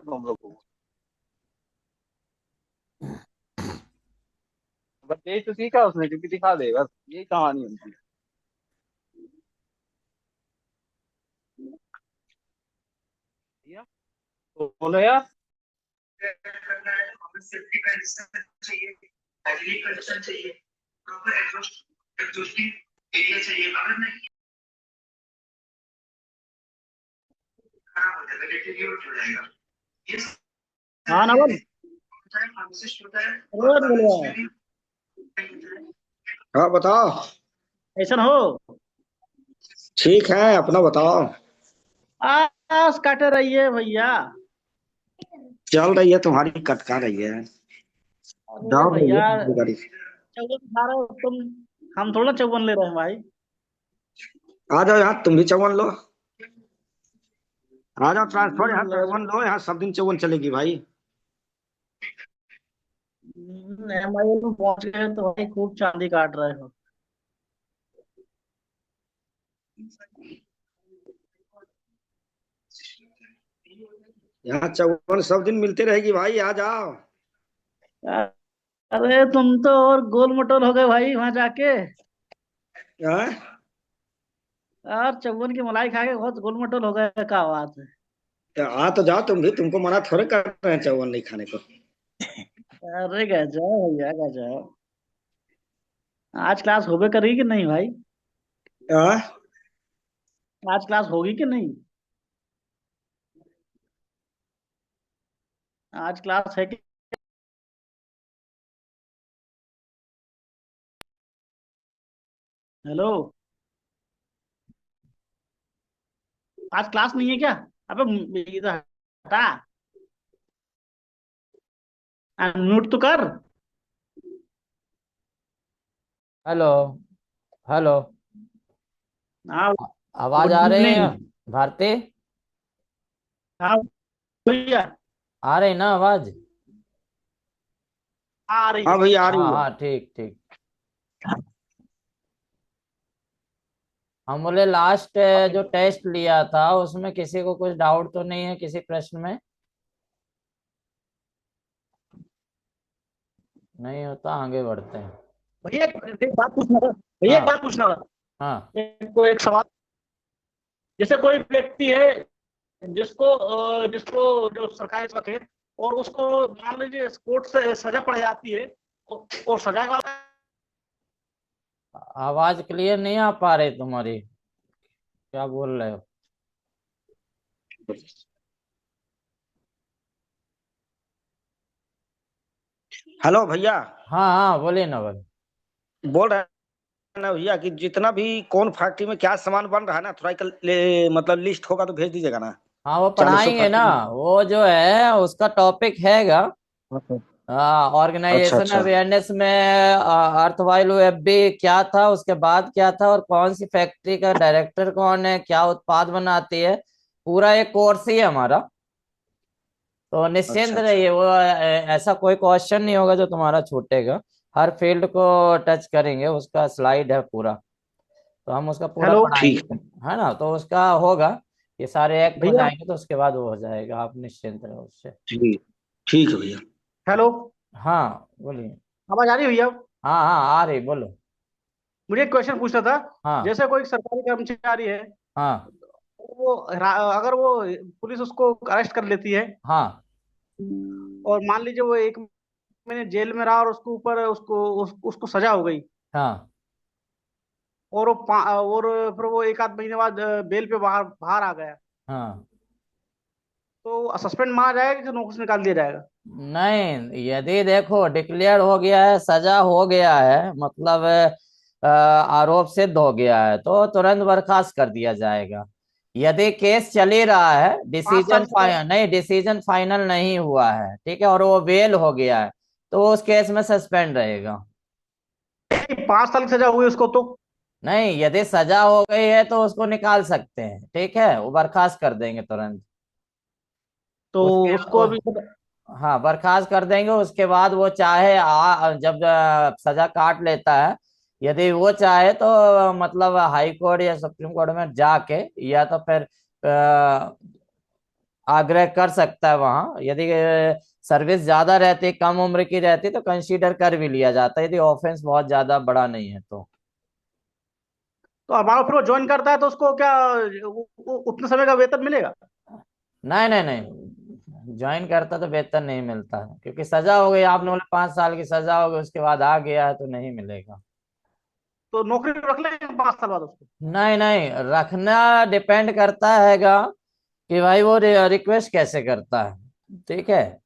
तुम लोग को। बस यही तो सीखा उसने, क्योंकि दिखा दे, बस यही कहानी है उनकी। भैया, तो बोलो यार। हाँ नवल। रोज बोलो। हाँ बताओ। ऐसा हो। ठीक है, अपना बताओ। आस काट रही है भैया। चल रही है तुम्हारी, कटका रही है। अरे दौड़ रही है भैया, तुम्हारी गाड़ी। चौवन खा रहे हो तुम। हम थोड़ा चौवन ले रहे हैं भाई। आ जाओ यहाँ, तुम भी चौवन लो। आ जाओ, ट्रांसफर यहाँ ले चौवन लो, यहाँ सब दिन चौवन चलेगी भाई। MIL में पहुंच गए तो भाई खूब चांदी काट रहे हो। यहाँ चौवन सब दिन मिलती रहेगी भाई, आ जाओ। अरे तुम तो और गोल मटोल हो गए भाई वहां जाके। हाँ? यार चौवन की मलाई खा के बहुत गोल मटोल हो गए, क्या बात है। तो आ तो जाओ तुम भी, तुमको मना थोड़े कर रहे हैं चौवन नहीं खाने को। अरे गजब भैया गजब। आज क्लास होबे करी कि नहीं भाई? हाँ? आज क्लास होगी कि नहीं? आज क्लास है कि? हेलो। आज क्लास नहीं है क्या? अबे ये तो हटा। म्यूट तो कर। हेलो। हेलो। हाँ। आवाज गुड आ रही है? इवनिंग। भारती। हाँ भैया। आ रही ना आवाज? आ रही हाँ है। भैया, आ हाँ रही है। हाँ, ठीक ठीक। हम बोले लास्ट जो टेस्ट लिया था उसमें किसी को कुछ डाउट तो नहीं है किसी प्रश्न में? नहीं होता, आगे बढ़ते हैं। भैया एक बात पूछना था। भैया एक हाँ बात पूछना था। हाँ एक सवाल। जैसे कोई व्यक्ति है जिसको जो सरकारी सेवक है, और उसको मान लीजिए कोर्ट से सजा पड़ जाती है, और सजा वाला। आवाज क्लियर नहीं आ पा रही तुम्हारी, क्या बोल रहे हो? हेलो भैया। हाँ हाँ, बोलिए ना बोलिए। बोल रहे हैं ना भैया कि जितना भी कौन फैक्ट्री में क्या सामान बन रहा है ना, थोड़ा मतलब लिस्ट होगा तो भेज दीजिएगा ना। हाँ, वो चालीसों पढ़ाएंगे ना। फैक्ट्री में। वो जो है उसका टॉपिक हैगा। हाँ, अच्छा ऑर्गेनाइजेशन अच्छा। अवेयरनेस में अर्थ वाइल वेब क्या था, उसके बाद क्या था, और कौन सी फैक्ट्री का डायरेक्टर कौन है, क्या उत्पाद बनाती है। पूरा एक कोर्स ही है हमारा। तो निश्चिंत अच्छा अच्छा। रहिए, वो ऐसा कोई क्वेश्चन नहीं होगा जो तुम्हारा छूटेगा। हर फील्ड को टच करेंगे, उसका स्लाइड है पूरा। तो हम उसका पूरा हेलो ठीक। पढ़ाएंगे। है ना, तो उसका होगा। ये सारे एक्ट हो भैया। जाएंगे तो उसके बाद वो हो जाएगा, आप निश्चिंत रहो उससे। ठीक। ठीक है भैया। हेलो। हाँ बोलिए। आवाज आ रही है भैया? हाँ हाँ, आ रही, बोलो। मुझे एक क्वेश्चन पूछना था। हाँ जैसे कोई सरकारी कर्मचारी है, हाँ अगर वो पुलिस उसको अरेस्ट कर लेती है, हाँ और मान लीजिए वो 1 महीने जेल में रहा, और उसको ऊपर उसको सजा हो गई, हाँ और फिर वो 1 आध महीने बाद बेल पे बाहर बाहर आ गया, हाँ। तो सस्पेंड मारा जाएगा कि नौकरी से निकाल दिया जाएगा? नहीं, यदि देखो डिक्लेयर हो गया है, सजा हो गया है, मतलब आरोप सिद्ध हो गया है, तो तुरंत बर्खास्त कर दिया जाएगा। यदि केस चल ही रहा है, 5 साल डिसीजन की सजा। फाइनल नहीं, डिसीजन फाइनल नहीं हुआ है, ठीक है, और वो बेल हो गया है, तो उस केस में सस्पेंड रहेगा। 5 साल की सजा हुई उसको तो? नहीं, यदि सजा हो गई है तो उसको निकाल सकते हैं, ठीक है, वो बर्खास्त कर देंगे तुरंत। तो उसके उसको अभी। हाँ, बर्खास्त कर देंगे। उसके बाद वो चाहे जब सजा काट लेता है, यदि वो चाहे तो मतलब हाई कोर्ट या सुप्रीम कोर्ट में जाके, या तो फिर आग्रह कर सकता है वहां। यदि सर्विस ज्यादा रहती, कम उम्र की रहती, तो कंसीडर कर भी लिया जाता है, यदि ऑफेंस बहुत ज्यादा बड़ा नहीं है तो। तो हमारा फिर वो ज्वाइन करता है तो उसको क्या उतने समय का वेतन मिलेगा? नहीं नहीं नहीं, ज्वाइन करता तो वेतन नहीं मिलता है, क्योंकि सजा हो गई, आपने बोला 5 साल की सजा हो गई, उसके बाद आ गया है तो नहीं मिलेगा। तो नौकरी रख लेंगे 5 साल बाद उसको? नहीं नहीं, रखना डिपेंड करता हैगा कि भाई वो रिक्वेस्ट कैसे करता है। ठीक है,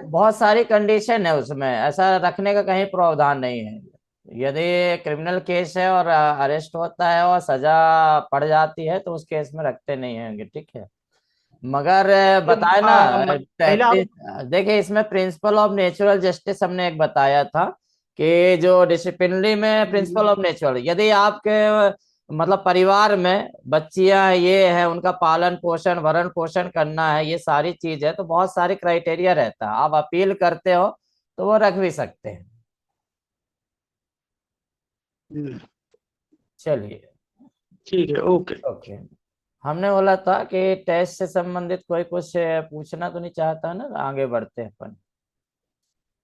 बहुत सारी कंडीशन है उसमें, ऐसा रखने का कहीं प्रावधान नहीं है। यदि क्रिमिनल केस है और अरेस्ट होता है और सजा पड़ जाती है तो उस केस में रखते नहीं होंगे। ठीक है, मगर ये बताए ना, महिला। देखिए इसमें प्रिंसिपल ऑफ नेचुरल जस्टिस हमने एक बताया था कि जो डिसिप्लिनरी में प्रिंसिपल ऑफ नेचुरल, यदि आपके मतलब परिवार में बच्चियां ये है, उनका पालन पोषण भरण पोषण करना है, ये सारी चीज है, तो बहुत सारी क्राइटेरिया रहता है। आप अपील करते हो तो वो रख भी सकते हैं। चलिए, ठीक है, ओके। ओके। हमने बोला था कि टेस्ट से संबंधित कोई कुछ पूछना तो नहीं चाहता ना, आगे बढ़ते हैं अपन।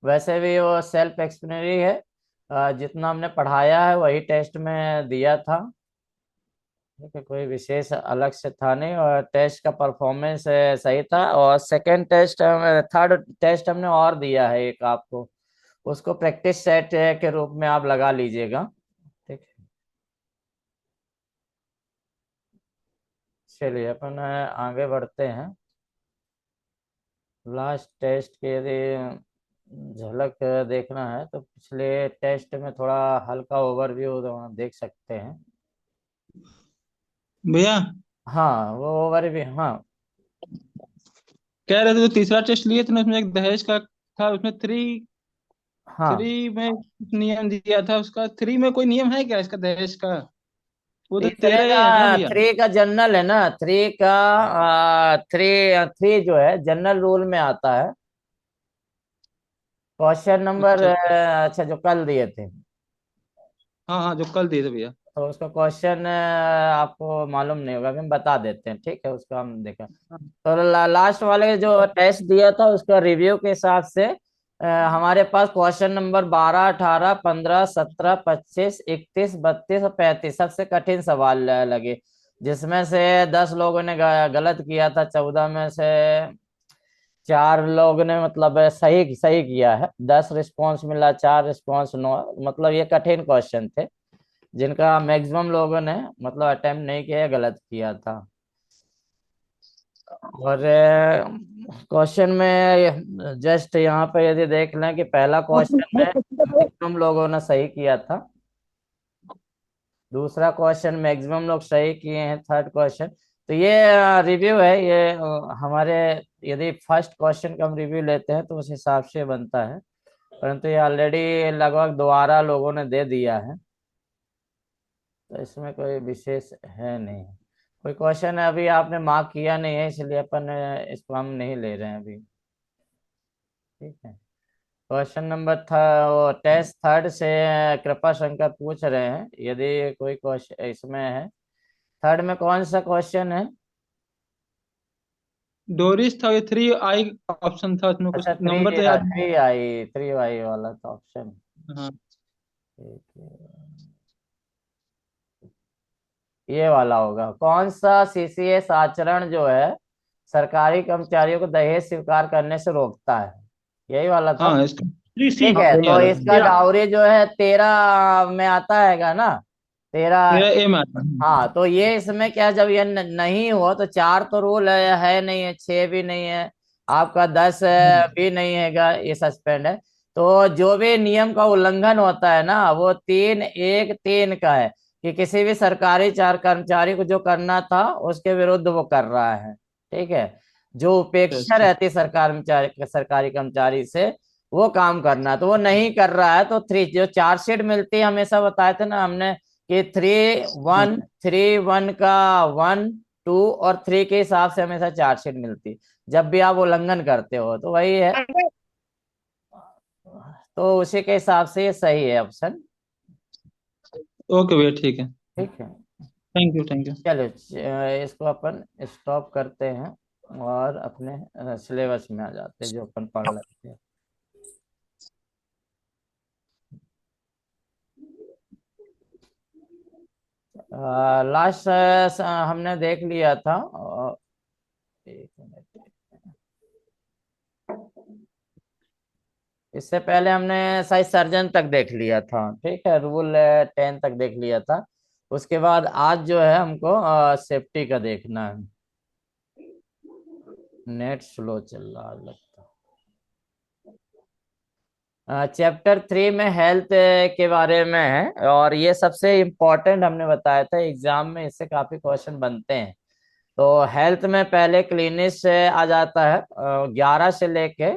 वैसे भी वो सेल्फ एक्सप्लेनरी है, जितना हमने पढ़ाया है वही टेस्ट में दिया था। ठीक है, कोई विशेष अलग से था नहीं, और टेस्ट का परफॉर्मेंस सही था। और सेकंड टेस्ट, थर्ड टेस्ट हमने और दिया है एक आपको, उसको प्रैक्टिस सेट के रूप में आप लगा लीजिएगा। ठीक है, चलिए अपन आगे बढ़ते हैं। लास्ट टेस्ट के यदि झलक देखना है तो पिछले टेस्ट में थोड़ा हल्का ओवरव्यू देख सकते हैं। भैया हाँ, वो ओवरव्यू, हाँ। कह रहे थे जो तीसरा टेस्ट लिए थे ना उसमें एक दहेज का था, उसमें थ्री हाँ, थ्री में कुछ नियम दिया था उसका। थ्री में कोई नियम है क्या इसका दहेज का? वो तो तीसरे 13 का, ही है ना भैया? थ्री का जनरल है ना, थ्री का, थ्री थ्री जो है जनरल रूल में आता है। क्वेश्चन नंबर, अच्छा। अच्छा, जो कल दिए थे, हाँ हाँ, जो कल दिए थे भैया। तो उसका क्वेश्चन आपको मालूम नहीं होगा, हम बता देते हैं। ठीक है, उसका हम देखें हाँ। तो लास्ट वाले जो टेस्ट दिया था उसका रिव्यू के हिसाब से हमारे पास क्वेश्चन नंबर 12, 18, 15, 17, 25, 31, 32 और 35 सबसे कठिन सवाल लगे, जिसमें से 10 लोगों ने गलत किया था, 14 में से 4 लोग ने मतलब सही सही किया है। 10 रिस्पॉन्स मिला, 4 रिस्पॉन्स नो, मतलब ये कठिन क्वेश्चन थे जिनका मैक्सिमम लोगों ने मतलब अटेम्प्ट नहीं किया, गलत किया था। और क्वेश्चन में जस्ट यहाँ पे यदि देख लें कि पहला क्वेश्चन में मैक्सिमम लोगों ने सही किया था, दूसरा क्वेश्चन मैक्सिमम लोग सही किए हैं, थर्ड क्वेश्चन, तो ये रिव्यू है ये हमारे, यदि फर्स्ट क्वेश्चन का हम रिव्यू लेते हैं तो उस हिसाब से बनता है, परंतु ये ऑलरेडी लगभग दोबारा लोगों ने दे दिया है, तो इसमें कोई विशेष है नहीं। कोई क्वेश्चन अभी आपने मार्क किया नहीं है, इसलिए अपन इसको हम नहीं ले रहे हैं अभी। ठीक है, क्वेश्चन नंबर था वो टेस्ट थर्ड से कृपा शंकर पूछ रहे हैं, यदि कोई क्वेश्चन इसमें है। थर्ड में कौन सा क्वेश्चन है? डोरिस था, ये 3I ऑप्शन था, उसमें कुछ अच्छा, थ्री, नंबर तो याद नहीं। थ्री आई वाला था ऑप्शन। हाँ। ठीक है, ये वाला होगा। कौन सा सीसीएस आचरण जो है सरकारी कर्मचारियों को दहेज स्वीकार करने से रोकता है, यही वाला था। हाँ इसका। Three C. ठीक है, यही तो वाला था। इसका डाउरी जो है 13 में आता हैगा ना, 13। मेरा एम आता है। हाँ, तो ये इसमें क्या, जब ये नहीं हुआ तो 4 तो रूल है नहीं है, 6 भी नहीं है, आपका 10 भी नहीं हैगा, ये सस्पेंड है। तो जो भी नियम का उल्लंघन होता है ना, वो 3(1)(3) का है, कि किसी भी सरकारी चार कर्मचारी को जो करना था उसके विरुद्ध वो कर रहा है। ठीक है, जो उपेक्षा अच्छा। रहती है सरकारी कर्मचारी से वो काम करना, तो वो नहीं कर रहा है, तो 3 जो चार्जशीट मिलती है, हमेशा बताए थे ना हमने कि 3(1)(3)(1) का 1, 2 और 3 के हिसाब से हमेशा चार्जशीट मिलती, जब भी आप उल्लंघन करते हो तो वही है, तो उसी के हिसाब से ये सही है ऑप्शन। ओके भैया, ठीक है। ठीक है। Thank you, thank you. चलो इसको अपन स्टॉप करते हैं और अपने सिलेबस में आ जाते हैं जो अपन पढ़ रहे थे। लास्ट हमने देख लिया था। एक मिनट, इससे पहले हमने शायद सर्जन तक देख लिया था, ठीक है, रूल 10 तक देख लिया था। उसके बाद आज जो है हमको सेफ्टी का देखना है। नेट स्लो चल रहा है लगता है। चैप्टर 3 में हेल्थ के बारे में है और ये सबसे इम्पोर्टेंट हमने बताया था, एग्जाम में इससे काफी क्वेश्चन बनते हैं। तो हेल्थ में पहले क्लिनिक से आ जाता है, 11 से लेके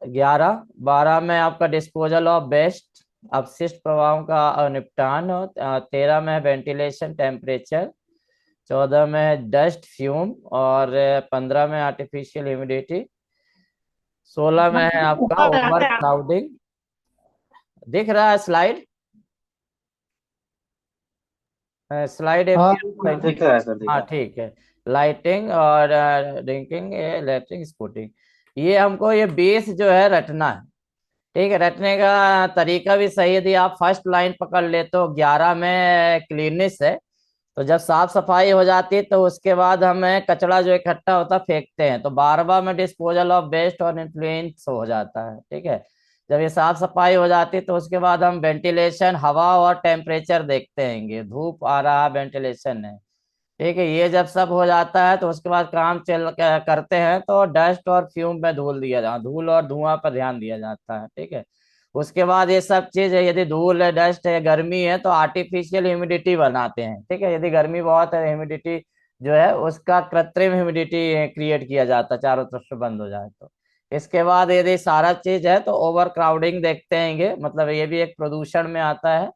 11 12 में आपका डिस्पोजल ऑफ वेस्ट, अपशिष्ट प्रभावों का निपटान हो, 13 में वेंटिलेशन टेम्परेचर, 14 में है डस्ट फ्यूम और 15 में आर्टिफिशियल ह्यूमिडिटी, 16 में है आपका ओवर क्राउडिंग। दिख रहा है स्लाइड? स्लाइड हाँ, ठीक है सर, ठीक हाँ है। ठीक है। लाइटिंग और ड्रिंकिंग, इलेक्ट्रिक स्कूटिंग, ये हमको ये बेस जो है रटना है। ठीक है, रटने का तरीका भी सही है। यदि आप फर्स्ट लाइन पकड़ ले तो 11 में क्लीननेस है, तो जब साफ सफाई हो जाती है तो उसके बाद हमें कचरा जो इकट्ठा होता है फेंकते हैं, तो 12वां में डिस्पोजल ऑफ वेस्ट और इन्फ्लुएंस हो जाता है। ठीक है, जब ये साफ सफाई हो जाती है तो उसके बाद हम वेंटिलेशन, हवा और टेम्परेचर देखते हैं, धूप आ रहा, वेंटिलेशन है। ठीक है, ये जब सब हो जाता है तो उसके बाद काम करते हैं तो डस्ट और फ्यूम में धूल और धुआं पर ध्यान दिया जाता है। ठीक है, उसके बाद ये सब चीज है, यदि धूल है, डस्ट है, गर्मी है तो आर्टिफिशियल ह्यूमिडिटी बनाते हैं। ठीक है, यदि गर्मी बहुत है, ह्यूमिडिटी जो है उसका कृत्रिम ह्यूमिडिटी क्रिएट किया जाता है, चारों तरफ से बंद हो जाए तो। इसके बाद यदि सारा चीज है तो ओवर क्राउडिंग देखते हैं, मतलब ये भी एक प्रदूषण में आता है।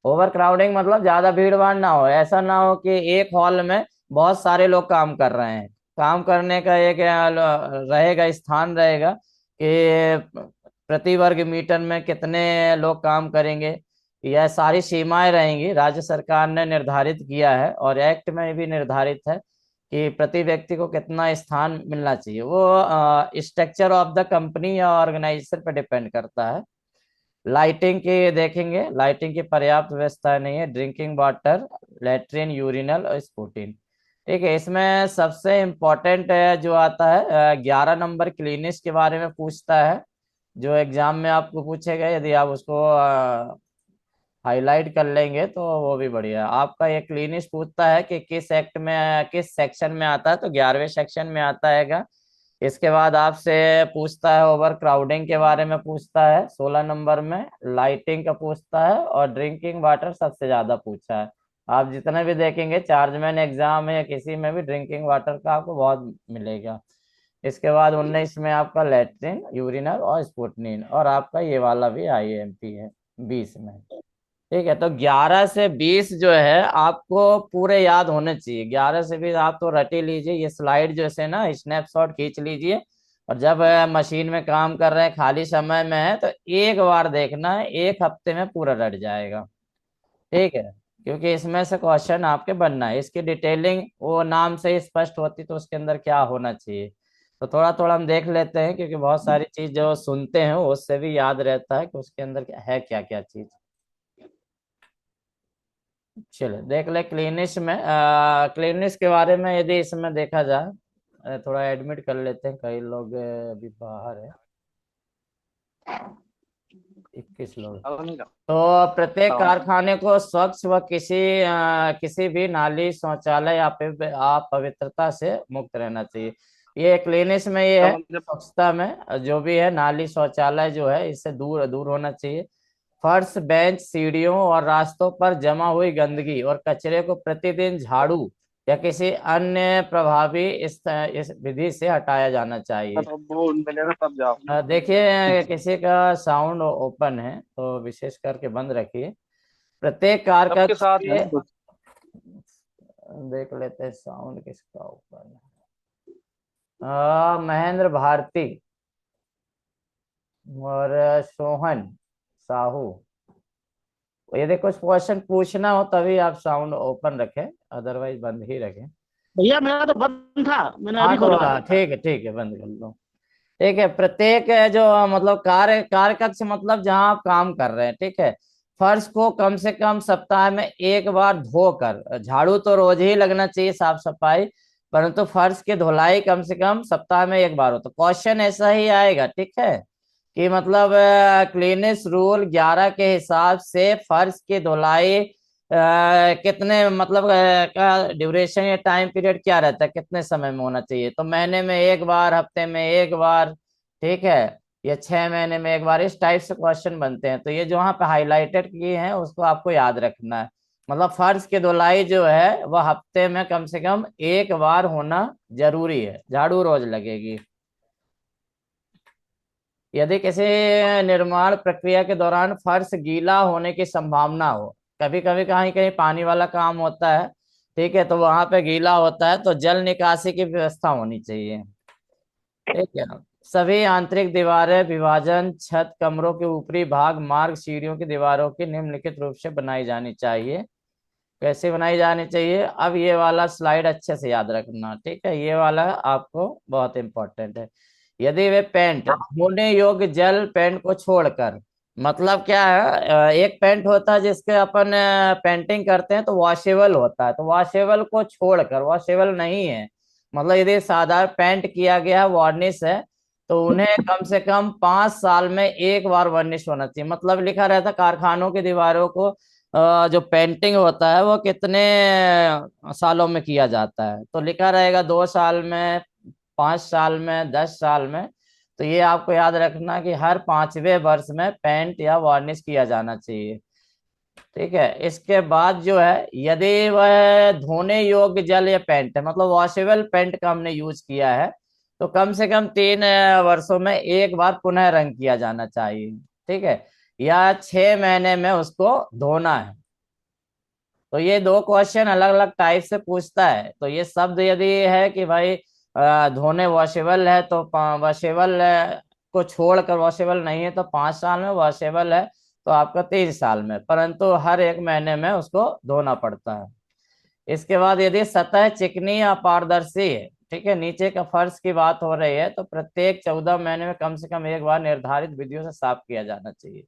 ओवर क्राउडिंग मतलब ज्यादा भीड़ भाड़ ना हो, ऐसा ना हो कि एक हॉल में बहुत सारे लोग काम कर रहे हैं। काम करने का एक रहेगा, स्थान रहेगा कि प्रति वर्ग मीटर में कितने लोग काम करेंगे। यह सारी सीमाएं रहेंगी, राज्य सरकार ने निर्धारित किया है और एक्ट में भी निर्धारित है कि प्रति व्यक्ति को कितना स्थान मिलना चाहिए। वो स्ट्रक्चर ऑफ द कंपनी या ऑर्गेनाइजेशन पर डिपेंड करता है। लाइटिंग की देखेंगे, लाइटिंग की पर्याप्त व्यवस्था नहीं है। ड्रिंकिंग वाटर, लेट्रिन, यूरिनल और स्पूटिन। ठीक है, इसमें सबसे इम्पोर्टेंट जो आता है 11 नंबर क्लीनिस के बारे में पूछता है, जो एग्जाम में आपको पूछेगा। यदि आप उसको हाईलाइट कर लेंगे तो वो भी बढ़िया। आपका ये क्लीनिस पूछता है कि किस एक्ट में, किस सेक्शन में आता है, तो 11वें सेक्शन में आता है। इसके बाद आपसे पूछता है ओवर क्राउडिंग के बारे में पूछता है 16 नंबर में, लाइटिंग का पूछता है और ड्रिंकिंग वाटर सबसे ज्यादा पूछा है। आप जितने भी देखेंगे चार्जमैन एग्जाम है या किसी में भी ड्रिंकिंग वाटर का आपको बहुत मिलेगा। इसके बाद 19 में आपका लेट्रिन, यूरिनल और स्पुटनिन, और आपका ये वाला भी आईएमपी है 20 में। ठीक है, तो 11 से 20 जो है आपको पूरे याद होने चाहिए। 11 से 20 आप तो रट ही लीजिए, ये स्लाइड जो है ना स्नैपशॉट खींच लीजिए, और जब मशीन में काम कर रहे हैं, खाली समय में है, तो एक बार देखना है, एक हफ्ते में पूरा रट जाएगा। ठीक है, क्योंकि इसमें से क्वेश्चन आपके बनना है। इसकी डिटेलिंग वो नाम से ही स्पष्ट होती, तो उसके अंदर क्या होना चाहिए। तो थोड़ा थोड़ा हम देख लेते हैं, क्योंकि बहुत सारी चीज जो सुनते हैं उससे भी याद रहता है कि उसके अंदर है क्या क्या चीज। चलो देख ले क्लिनिस में, क्लिनिस के बारे में यदि इसमें देखा जाए, थोड़ा एडमिट कर लेते हैं, कई लोग अभी बाहर है, 21 लोग। अब नहीं तो प्रत्येक रहा। कारखाने को स्वच्छ व किसी भी नाली, शौचालय या अपवित्रता से मुक्त रहना चाहिए। ये क्लिनिस में ये तो है, मुझे स्वच्छता में जो भी है, नाली शौचालय जो है इससे दूर दूर होना चाहिए। फर्श, बेंच, सीढ़ियों और रास्तों पर जमा हुई गंदगी और कचरे को प्रतिदिन झाड़ू या किसी अन्य प्रभावी इस विधि से हटाया जाना चाहिए। तो वो मिलेगा तब जाओ। देखिए किसी का साउंड ओपन है तो विशेष करके बंद रखिए। प्रत्येक कार का सबके साथ है ना कुछ। देख लेते हैं साउंड किसका ओपन है। महेंद्र भारती और सोहन साहू यदि कुछ क्वेश्चन पूछना हो तभी आप साउंड ओपन रखें, अदरवाइज बंद ही रखें। भैया मेरा तो बंद था, मैंने हाँ अभी तो खोला। ठीक है, बंद कर लो। ठीक है, प्रत्येक जो मतलब कार्य कक्ष मतलब जहां आप काम कर रहे हैं, ठीक है, फर्श को कम से कम सप्ताह में एक बार धोकर, झाड़ू तो रोज ही लगना चाहिए, साफ सफाई, परंतु फर्श की धुलाई कम से कम सप्ताह में एक बार हो। तो क्वेश्चन ऐसा ही आएगा, ठीक है, कि मतलब क्लीनेस रूल 11 के हिसाब से फर्श की धुलाई कितने मतलब का ड्यूरेशन या टाइम पीरियड क्या रहता है, कितने समय में होना चाहिए। तो महीने में एक बार, हफ्ते में एक बार, ठीक है, या 6 महीने में एक बार, इस टाइप से क्वेश्चन बनते हैं। तो ये जो वहाँ पे हाईलाइटेड किए हैं उसको आपको याद रखना है। मतलब फर्श की धुलाई जो है वह हफ्ते में कम से कम एक बार होना जरूरी है, झाड़ू रोज लगेगी। यदि किसी निर्माण प्रक्रिया के दौरान फर्श गीला होने की संभावना हो, कभी कभी कहीं कहीं पानी वाला काम होता है, ठीक है, तो वहां पे गीला होता है, तो जल निकासी की व्यवस्था होनी चाहिए। ठीक है, सभी आंतरिक दीवारें, विभाजन, छत, कमरों के ऊपरी भाग, मार्ग, सीढ़ियों की दीवारों की निम्नलिखित रूप से बनाई जानी चाहिए। कैसे बनाई जानी चाहिए, अब ये वाला स्लाइड अच्छे से याद रखना, ठीक है, ये वाला आपको बहुत इंपॉर्टेंट है। यदि वे पेंट, धोने योग्य जल पेंट को छोड़कर, मतलब क्या है, एक पेंट होता है जिसके अपन पेंटिंग करते हैं तो वॉशेबल होता है, तो वॉशेबल को छोड़कर, वॉशेबल नहीं है, मतलब यदि साधारण पेंट किया गया वार्निश है, तो उन्हें कम से कम 5 साल में एक बार वार्निश होना चाहिए। मतलब लिखा रहता है कारखानों की दीवारों को जो पेंटिंग होता है वो कितने सालों में किया जाता है, तो लिखा रहेगा 2 साल में, 5 साल में, 10 साल में। तो ये आपको याद रखना कि हर 5वें वर्ष में पेंट या वार्निश किया जाना चाहिए। ठीक है, इसके बाद जो है, यदि वह धोने योग्य जल या पेंट है, मतलब वॉशेबल पेंट का हमने यूज किया है, तो कम से कम 3 वर्षों में एक बार पुनः रंग किया जाना चाहिए। ठीक है, या 6 महीने में उसको धोना है। तो ये दो क्वेश्चन अलग अलग टाइप से पूछता है। तो ये शब्द यदि है कि भाई धोने वॉशेबल है तो वॉशेबल को छोड़कर, वॉशेबल नहीं है तो 5 साल में, वॉशेबल है तो आपका 3 साल में, परंतु हर एक महीने में उसको धोना पड़ता है। इसके बाद यदि सतह चिकनी या पारदर्शी है, ठीक है, नीचे का फर्श की बात हो रही है, तो प्रत्येक 14 महीने में कम से कम एक बार निर्धारित विधियों से साफ किया जाना चाहिए।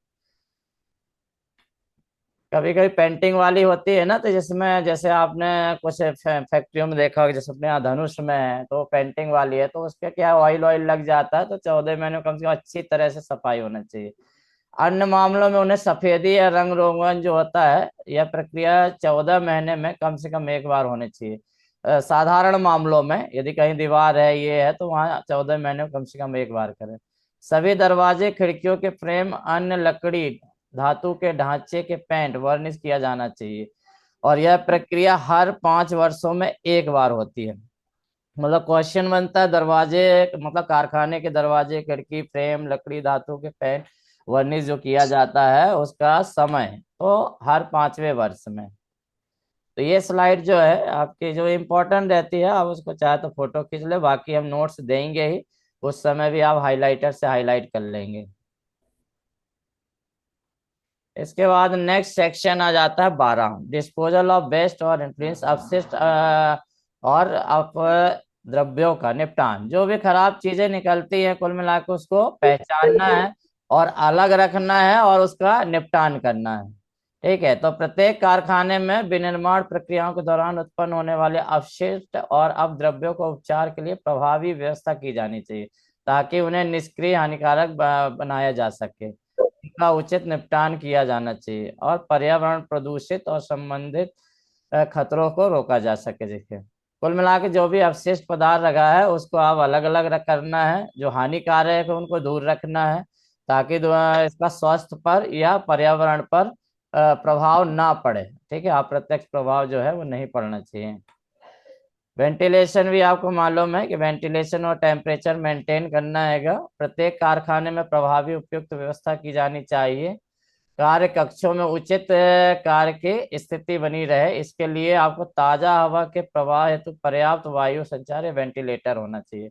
कभी कभी पेंटिंग वाली होती है ना, तो जिसमें जैसे आपने कुछ फैक्ट्रियों में देखा होगा, जैसे अपने यहाँ धनुष में है तो पेंटिंग वाली है, तो उसके क्या ऑयल ऑयल लग जाता है, तो 14 महीने में कम से कम अच्छी तरह से सफाई होना चाहिए। अन्य मामलों में उन्हें सफेदी या रंग रोगन जो होता है, यह प्रक्रिया 14 महीने में कम से कम एक बार होनी चाहिए। साधारण मामलों में यदि कहीं दीवार है, ये है, तो वहाँ 14 महीने में कम से कम एक बार करें। सभी दरवाजे, खिड़कियों के फ्रेम, अन्य लकड़ी, धातु के ढांचे के पेंट वर्निश किया जाना चाहिए, और यह प्रक्रिया हर 5 वर्षों में एक बार होती है। मतलब क्वेश्चन बनता है, दरवाजे मतलब कारखाने के दरवाजे, खिड़की, फ्रेम, लकड़ी, धातु के पेंट वर्निश जो किया जाता है उसका समय, तो हर 5वें वर्ष में। तो ये स्लाइड जो है आपकी जो इम्पोर्टेंट रहती है, आप उसको चाहे तो फोटो खींच ले, बाकी हम नोट्स देंगे ही, उस समय भी आप हाइलाइटर से हाईलाइट कर लेंगे। इसके बाद नेक्स्ट सेक्शन आ जाता है 12, डिस्पोजल ऑफ वेस्ट और इन्फ्लुएंस अपशिष्ट और अपद्रव्यों का निपटान। जो भी खराब चीजें निकलती हैं कुल मिलाकर उसको पहचानना है और अलग रखना है और उसका निपटान करना है। ठीक है, तो प्रत्येक कारखाने में विनिर्माण प्रक्रियाओं के दौरान उत्पन्न होने वाले अपशिष्ट और अपद्रव्यों को उपचार के लिए प्रभावी व्यवस्था की जानी चाहिए, ताकि उन्हें निष्क्रिय हानिकारक बनाया जा सके। का उचित निपटान किया जाना चाहिए और पर्यावरण प्रदूषित और संबंधित खतरों को रोका जा सके। देखिए, कुल मिला के जो भी अवशिष्ट पदार्थ लगा है उसको आप अलग अलग करना है, जो हानिकारक है उनको दूर रखना है, ताकि इसका स्वास्थ्य पर या पर्यावरण पर प्रभाव ना पड़े। ठीक है, अप्रत्यक्ष प्रभाव जो है वो नहीं पड़ना चाहिए। वेंटिलेशन भी आपको मालूम है कि वेंटिलेशन और टेम्परेचर मेंटेन करना हैगा। प्रत्येक कारखाने में प्रभावी उपयुक्त व्यवस्था की जानी चाहिए। कार्य कक्षों में उचित कार्य की स्थिति बनी रहे, इसके लिए आपको ताजा हवा के प्रवाह हेतु पर्याप्त वायु संचार या वेंटिलेटर होना चाहिए।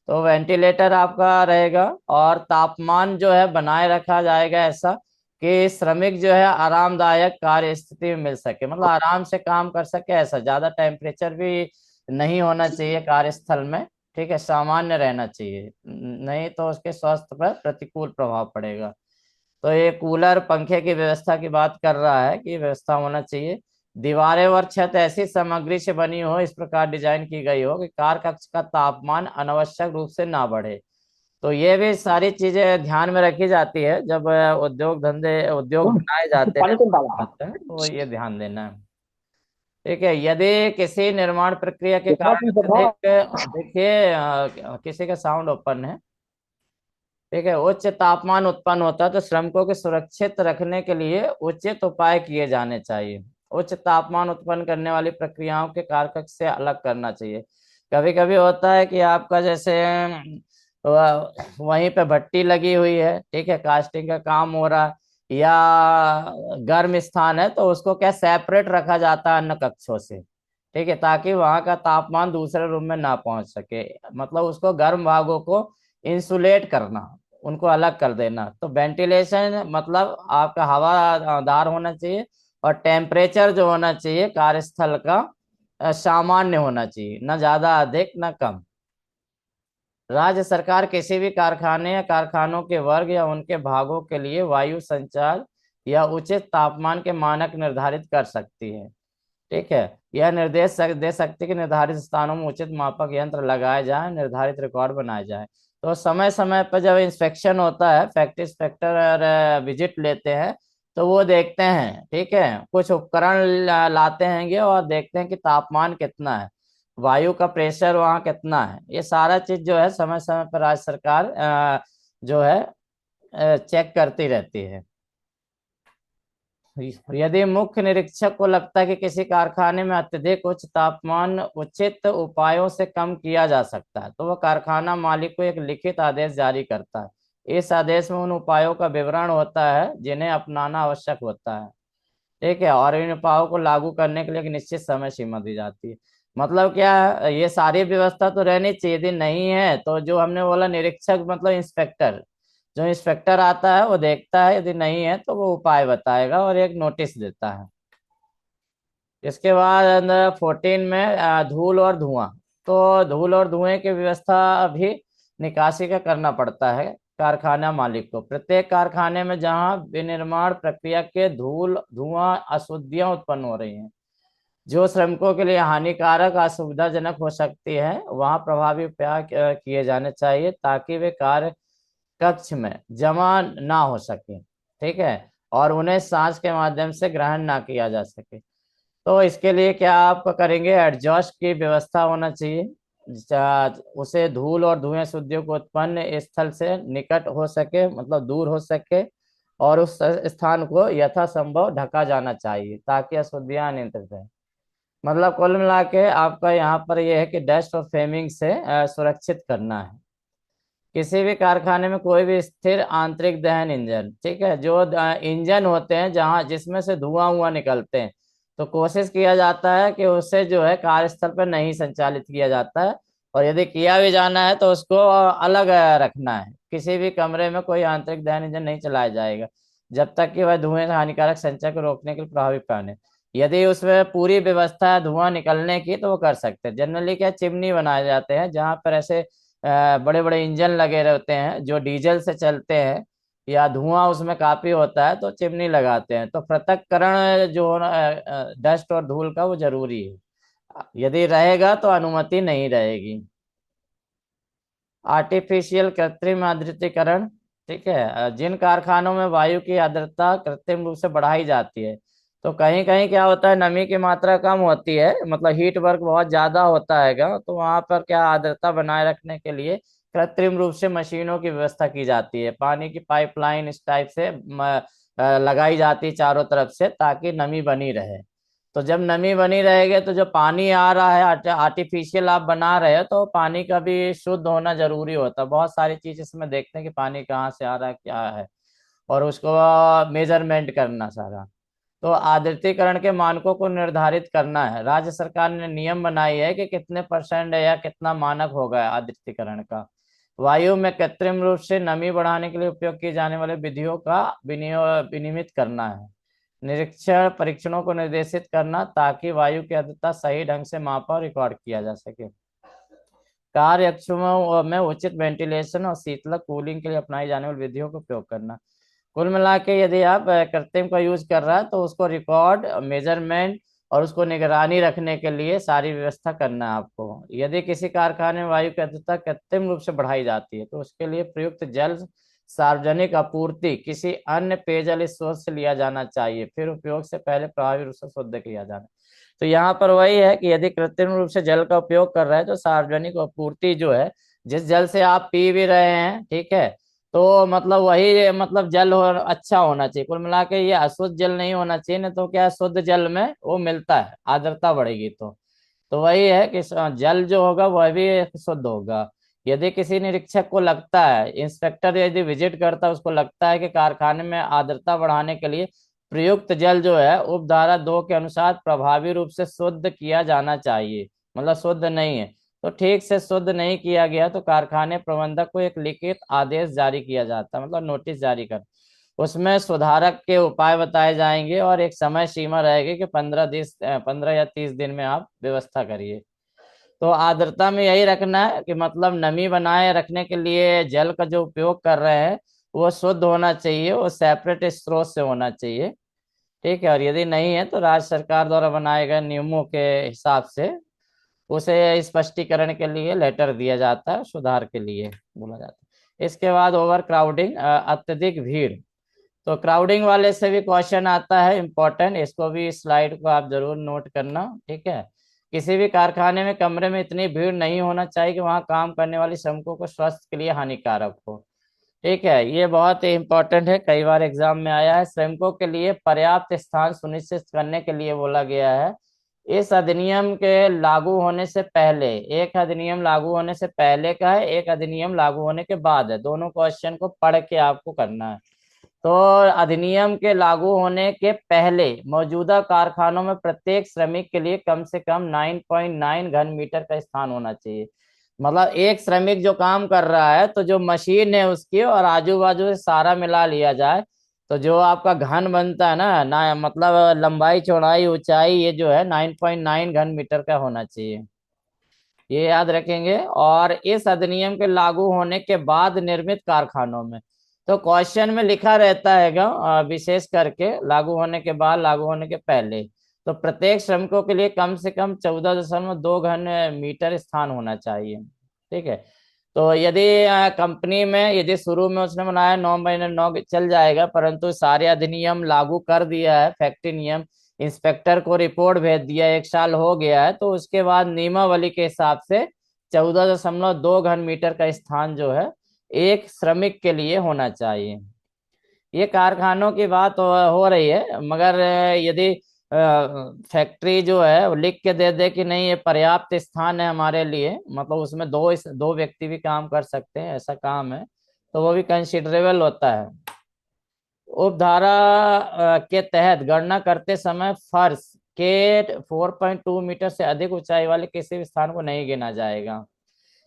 तो वेंटिलेटर आपका रहेगा, और तापमान जो है बनाए रखा जाएगा ऐसा कि श्रमिक जो है आरामदायक कार्य स्थिति में मिल सके, मतलब आराम से काम कर सके, ऐसा ज्यादा टेम्परेचर भी नहीं होना चाहिए कार्यस्थल में, ठीक है, सामान्य रहना चाहिए, नहीं तो उसके स्वास्थ्य पर प्रतिकूल प्रभाव पड़ेगा। तो ये कूलर पंखे की व्यवस्था की बात कर रहा है कि व्यवस्था होना चाहिए। दीवारें और छत ऐसी सामग्री से बनी हो, इस प्रकार डिजाइन की गई हो कि कार कक्ष का तापमान अनावश्यक रूप से ना बढ़े। तो ये भी सारी चीजें ध्यान में रखी जाती है जब उद्योग बनाए जाते हैं, तो ये ध्यान देना है। ठीक है, यदि किसी निर्माण प्रक्रिया के कारण अत्यधिक, देखिए किसी का साउंड ओपन है, ठीक है, उच्च तापमान उत्पन्न होता है तो श्रमिकों को सुरक्षित रखने के लिए उचित उपाय किए जाने चाहिए। उच्च तापमान उत्पन्न करने वाली प्रक्रियाओं के कारकक्ष से अलग करना चाहिए। कभी कभी होता है कि आपका जैसे वहीं पे भट्टी लगी हुई है, ठीक है, कास्टिंग का काम हो रहा है, या गर्म स्थान है, तो उसको क्या सेपरेट रखा जाता है अन्य कक्षों से, ठीक है, ताकि वहां का तापमान दूसरे रूम में ना पहुंच सके, मतलब उसको गर्म भागों को इंसुलेट करना, उनको अलग कर देना। तो वेंटिलेशन मतलब आपका हवादार होना चाहिए, और टेम्परेचर जो होना चाहिए कार्यस्थल का सामान्य होना चाहिए, न ज्यादा अधिक न कम। राज्य सरकार किसी भी कारखाने या कारखानों के वर्ग या उनके भागों के लिए वायु संचार या उचित तापमान के मानक निर्धारित कर सकती है, ठीक है, यह निर्देश दे सकती है कि निर्धारित स्थानों में उचित मापक यंत्र लगाए जाए, निर्धारित रिकॉर्ड बनाए जाए। तो समय समय पर जब इंस्पेक्शन होता है, फैक्ट्री इंस्पेक्टर विजिट लेते हैं, तो वो देखते हैं, ठीक है, कुछ उपकरण लाते हैं और देखते हैं कि तापमान कितना है, वायु का प्रेशर वहाँ कितना है, ये सारा चीज जो है समय समय पर राज्य सरकार जो है चेक करती रहती है। यदि मुख्य निरीक्षक को लगता है कि किसी कारखाने में अत्यधिक उच्च तापमान उचित उपायों से कम किया जा सकता है, तो वह कारखाना मालिक को एक लिखित आदेश जारी करता है। इस आदेश में उन उपायों का विवरण होता है जिन्हें अपनाना आवश्यक होता है, ठीक है, और इन उपायों को लागू करने के लिए एक निश्चित समय सीमा दी जाती है। मतलब क्या है, ये सारी व्यवस्था तो रहनी चाहिए, यदि नहीं है तो जो हमने बोला निरीक्षक मतलब इंस्पेक्टर, जो इंस्पेक्टर आता है वो देखता है, यदि नहीं है तो वो उपाय बताएगा और एक नोटिस देता है। इसके बाद 14 में धूल और धुआं। तो धूल और धुएं की व्यवस्था भी निकासी का करना पड़ता है कारखाना मालिक को। प्रत्येक कारखाने में जहां विनिर्माण प्रक्रिया के धूल धुआं अशुद्धियां उत्पन्न हो रही हैं जो श्रमिकों के लिए हानिकारक असुविधाजनक हो सकती है, वहां प्रभावी उपाय किए जाने चाहिए ताकि वे कार्य कक्ष में जमा ना हो सके, ठीक है, और उन्हें सांस के माध्यम से ग्रहण ना किया जा सके। तो इसके लिए क्या आप करेंगे, एडजॉस्ट की व्यवस्था होना चाहिए, उसे धूल और धुएं शुद्धियों को उत्पन्न स्थल से निकट हो सके, मतलब दूर हो सके, और उस स्थान को यथासंभव ढका जाना चाहिए ताकि अशुद्धियां नियंत्रित रहे। मतलब कुल मिला के आपका यहाँ पर यह है कि डस्ट और फेमिंग से सुरक्षित करना है। किसी भी कारखाने में कोई भी स्थिर आंतरिक दहन इंजन, ठीक है, जो इंजन होते हैं जहां जिसमें से धुआं हुआ निकलते हैं, तो कोशिश किया जाता है कि उसे जो है कार्यस्थल पर नहीं संचालित किया जाता है, और यदि किया भी जाना है तो उसको अलग रखना है। किसी भी कमरे में कोई आंतरिक दहन इंजन नहीं चलाया जाएगा जब तक कि वह धुएं का हानिकारक संचय को रोकने के लिए प्रभावी पाने। यदि उसमें पूरी व्यवस्था है धुआं निकलने की तो वो कर सकते हैं। जनरली क्या चिमनी बनाए जाते हैं जहां पर ऐसे बड़े बड़े इंजन लगे रहते हैं जो डीजल से चलते हैं या धुआं उसमें काफी होता है, तो चिमनी लगाते हैं। तो पृथक्करण जो डस्ट और धूल का वो जरूरी है, यदि रहेगा तो अनुमति नहीं रहेगी। आर्टिफिशियल कृत्रिम आर्द्रीकरण, ठीक है, जिन कारखानों में वायु की आर्द्रता कृत्रिम रूप से बढ़ाई जाती है, तो कहीं कहीं क्या होता है नमी की मात्रा कम होती है, मतलब हीट वर्क बहुत ज्यादा होता है, तो वहां पर क्या आर्द्रता बनाए रखने के लिए कृत्रिम रूप से मशीनों की व्यवस्था की जाती है, पानी की पाइपलाइन इस टाइप से लगाई जाती है चारों तरफ से ताकि नमी बनी रहे। तो जब नमी बनी रहेगी तो जो पानी आ रहा है आर्टिफिशियल आप बना रहे हो, तो पानी का भी शुद्ध होना जरूरी होता है। बहुत सारी चीज इसमें देखते हैं कि पानी कहाँ से आ रहा है क्या है, और उसको मेजरमेंट करना सारा। तो आर्द्रीकरण के मानकों को निर्धारित करना है। राज्य सरकार ने नियम बनाई है कि कितने % या कितना मानक होगा आर्द्रीकरण का। वायु में कृत्रिम रूप से नमी बढ़ाने के लिए उपयोग किए जाने वाले विधियों का विनियमित करना है। निरीक्षण परीक्षणों को निर्देशित करना ताकि वायु की आर्द्रता सही ढंग से मापा और रिकॉर्ड किया जा सके। कार्यक्षमों में उचित वेंटिलेशन और शीतलक कूलिंग के लिए अपनाई जाने वाली विधियों का उपयोग करना। कुल मिला के यदि आप कृत्रिम का यूज कर रहा है तो उसको रिकॉर्ड, मेजरमेंट और उसको निगरानी रखने के लिए सारी व्यवस्था करना है आपको। यदि किसी कारखाने में वायु की आर्द्रता कृत्रिम रूप से बढ़ाई जाती है तो उसके लिए प्रयुक्त जल सार्वजनिक आपूर्ति किसी अन्य पेयजल स्रोत से लिया जाना चाहिए, फिर उपयोग से पहले प्रभावी रूप से शुद्ध किया जाना। तो यहाँ पर वही है कि यदि कृत्रिम रूप से जल का उपयोग कर रहा है तो सार्वजनिक आपूर्ति जो है, जिस जल से आप पी भी रहे हैं, ठीक है, तो मतलब वही मतलब जल अच्छा होना चाहिए। कुल मिला के ये अशुद्ध जल नहीं होना चाहिए, नहीं तो क्या शुद्ध जल में वो मिलता है, आर्द्रता बढ़ेगी। तो वही है कि जल जो होगा वह भी शुद्ध होगा। यदि किसी निरीक्षक को लगता है, इंस्पेक्टर यदि विजिट करता है, उसको लगता है कि कारखाने में आर्द्रता बढ़ाने के लिए प्रयुक्त जल जो है उपधारा 2 के अनुसार प्रभावी रूप से शुद्ध किया जाना चाहिए, मतलब शुद्ध नहीं है, तो ठीक से शुद्ध नहीं किया गया तो कारखाने प्रबंधक को एक लिखित आदेश जारी किया जाता है, मतलब नोटिस जारी कर, उसमें सुधारक के उपाय बताए जाएंगे और एक समय सीमा रहेगी कि 15 या 30 दिन में आप व्यवस्था करिए। तो आर्द्रता में यही रखना है कि मतलब नमी बनाए रखने के लिए जल का जो उपयोग कर रहे हैं वो शुद्ध होना चाहिए, वो सेपरेट स्रोत से होना चाहिए, ठीक है। और यदि नहीं है तो राज्य सरकार द्वारा बनाए गए नियमों के हिसाब से उसे स्पष्टीकरण के लिए लेटर दिया जाता है, सुधार के लिए बोला जाता है। इसके बाद ओवर क्राउडिंग, अत्यधिक भीड़। तो क्राउडिंग वाले से भी क्वेश्चन आता है, इंपॉर्टेंट, इसको भी स्लाइड को आप जरूर नोट करना, ठीक है। किसी भी कारखाने में कमरे में इतनी भीड़ नहीं होना चाहिए कि वहां काम करने वाले श्रमिकों को स्वास्थ्य के लिए हानिकारक हो, ठीक है। ये बहुत ही इंपॉर्टेंट है, कई बार एग्जाम में आया है। श्रमिकों के लिए पर्याप्त स्थान सुनिश्चित करने के लिए बोला गया है। इस अधिनियम के लागू होने से पहले, एक अधिनियम लागू होने से पहले का है, एक अधिनियम लागू होने के बाद है, दोनों क्वेश्चन को पढ़ के आपको करना है। तो अधिनियम के लागू होने के पहले मौजूदा कारखानों में प्रत्येक श्रमिक के लिए कम से कम 9.9 घन मीटर का स्थान होना चाहिए। मतलब एक श्रमिक जो काम कर रहा है तो जो मशीन है उसकी और आजू बाजू से सारा मिला लिया जाए तो जो आपका घन बनता है ना मतलब लंबाई चौड़ाई ऊंचाई, ये जो है 9.9 घन मीटर का होना चाहिए, ये याद रखेंगे। और इस अधिनियम के लागू होने के बाद निर्मित कारखानों में, तो क्वेश्चन में लिखा रहता है विशेष करके लागू होने के बाद, लागू होने के पहले, तो प्रत्येक श्रमिकों के लिए कम से कम 14.2 घन मीटर स्थान होना चाहिए, ठीक है। तो यदि कंपनी में यदि शुरू में उसने बनाया 9 महीने 9 चल जाएगा, परंतु सारे अधिनियम लागू कर दिया है, फैक्ट्री नियम, इंस्पेक्टर को रिपोर्ट भेज दिया, 1 साल हो गया है, तो उसके बाद नियमावली के हिसाब से 14.2 घन मीटर का स्थान जो है एक श्रमिक के लिए होना चाहिए। ये कारखानों की बात हो रही है, मगर यदि फैक्ट्री जो है वो लिख के दे दे कि नहीं ये पर्याप्त स्थान है हमारे लिए, मतलब उसमें दो व्यक्ति भी काम कर सकते हैं, ऐसा काम है, तो वो भी कंसिडरेबल होता है। उपधारा के तहत गणना करते समय फर्श के 4.2 मीटर से अधिक ऊंचाई वाले किसी भी स्थान को नहीं गिना जाएगा,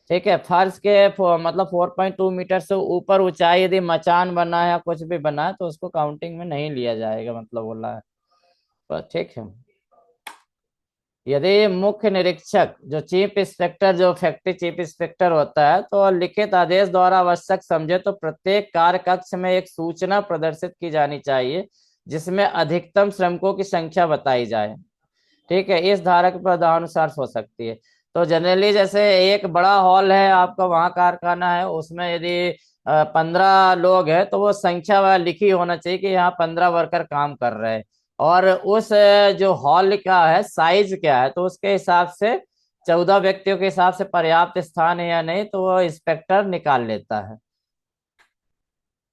ठीक है। फर्श के मतलब 4.2 मीटर से ऊपर ऊंचाई यदि मचान बना है या कुछ भी बना है तो उसको काउंटिंग में नहीं लिया जाएगा, मतलब बोला है, ठीक है। यदि मुख्य निरीक्षक जो चीफ इंस्पेक्टर, जो फैक्ट्री चीफ इंस्पेक्टर होता है, तो लिखित आदेश द्वारा आवश्यक समझे तो प्रत्येक कार्य कक्ष में एक सूचना प्रदर्शित की जानी चाहिए जिसमें अधिकतम श्रमिकों की संख्या बताई जाए, ठीक है। इस धारा के पदानुसार हो सकती है। तो जनरली जैसे एक बड़ा हॉल है आपका, वहां कारखाना है, उसमें यदि 15 लोग हैं तो वो संख्या लिखी होना चाहिए कि यहाँ 15 वर्कर काम कर रहे हैं, और उस जो हॉल का है साइज क्या है, तो उसके हिसाब से 14 व्यक्तियों के हिसाब से पर्याप्त स्थान है या नहीं, तो वो इंस्पेक्टर निकाल लेता है।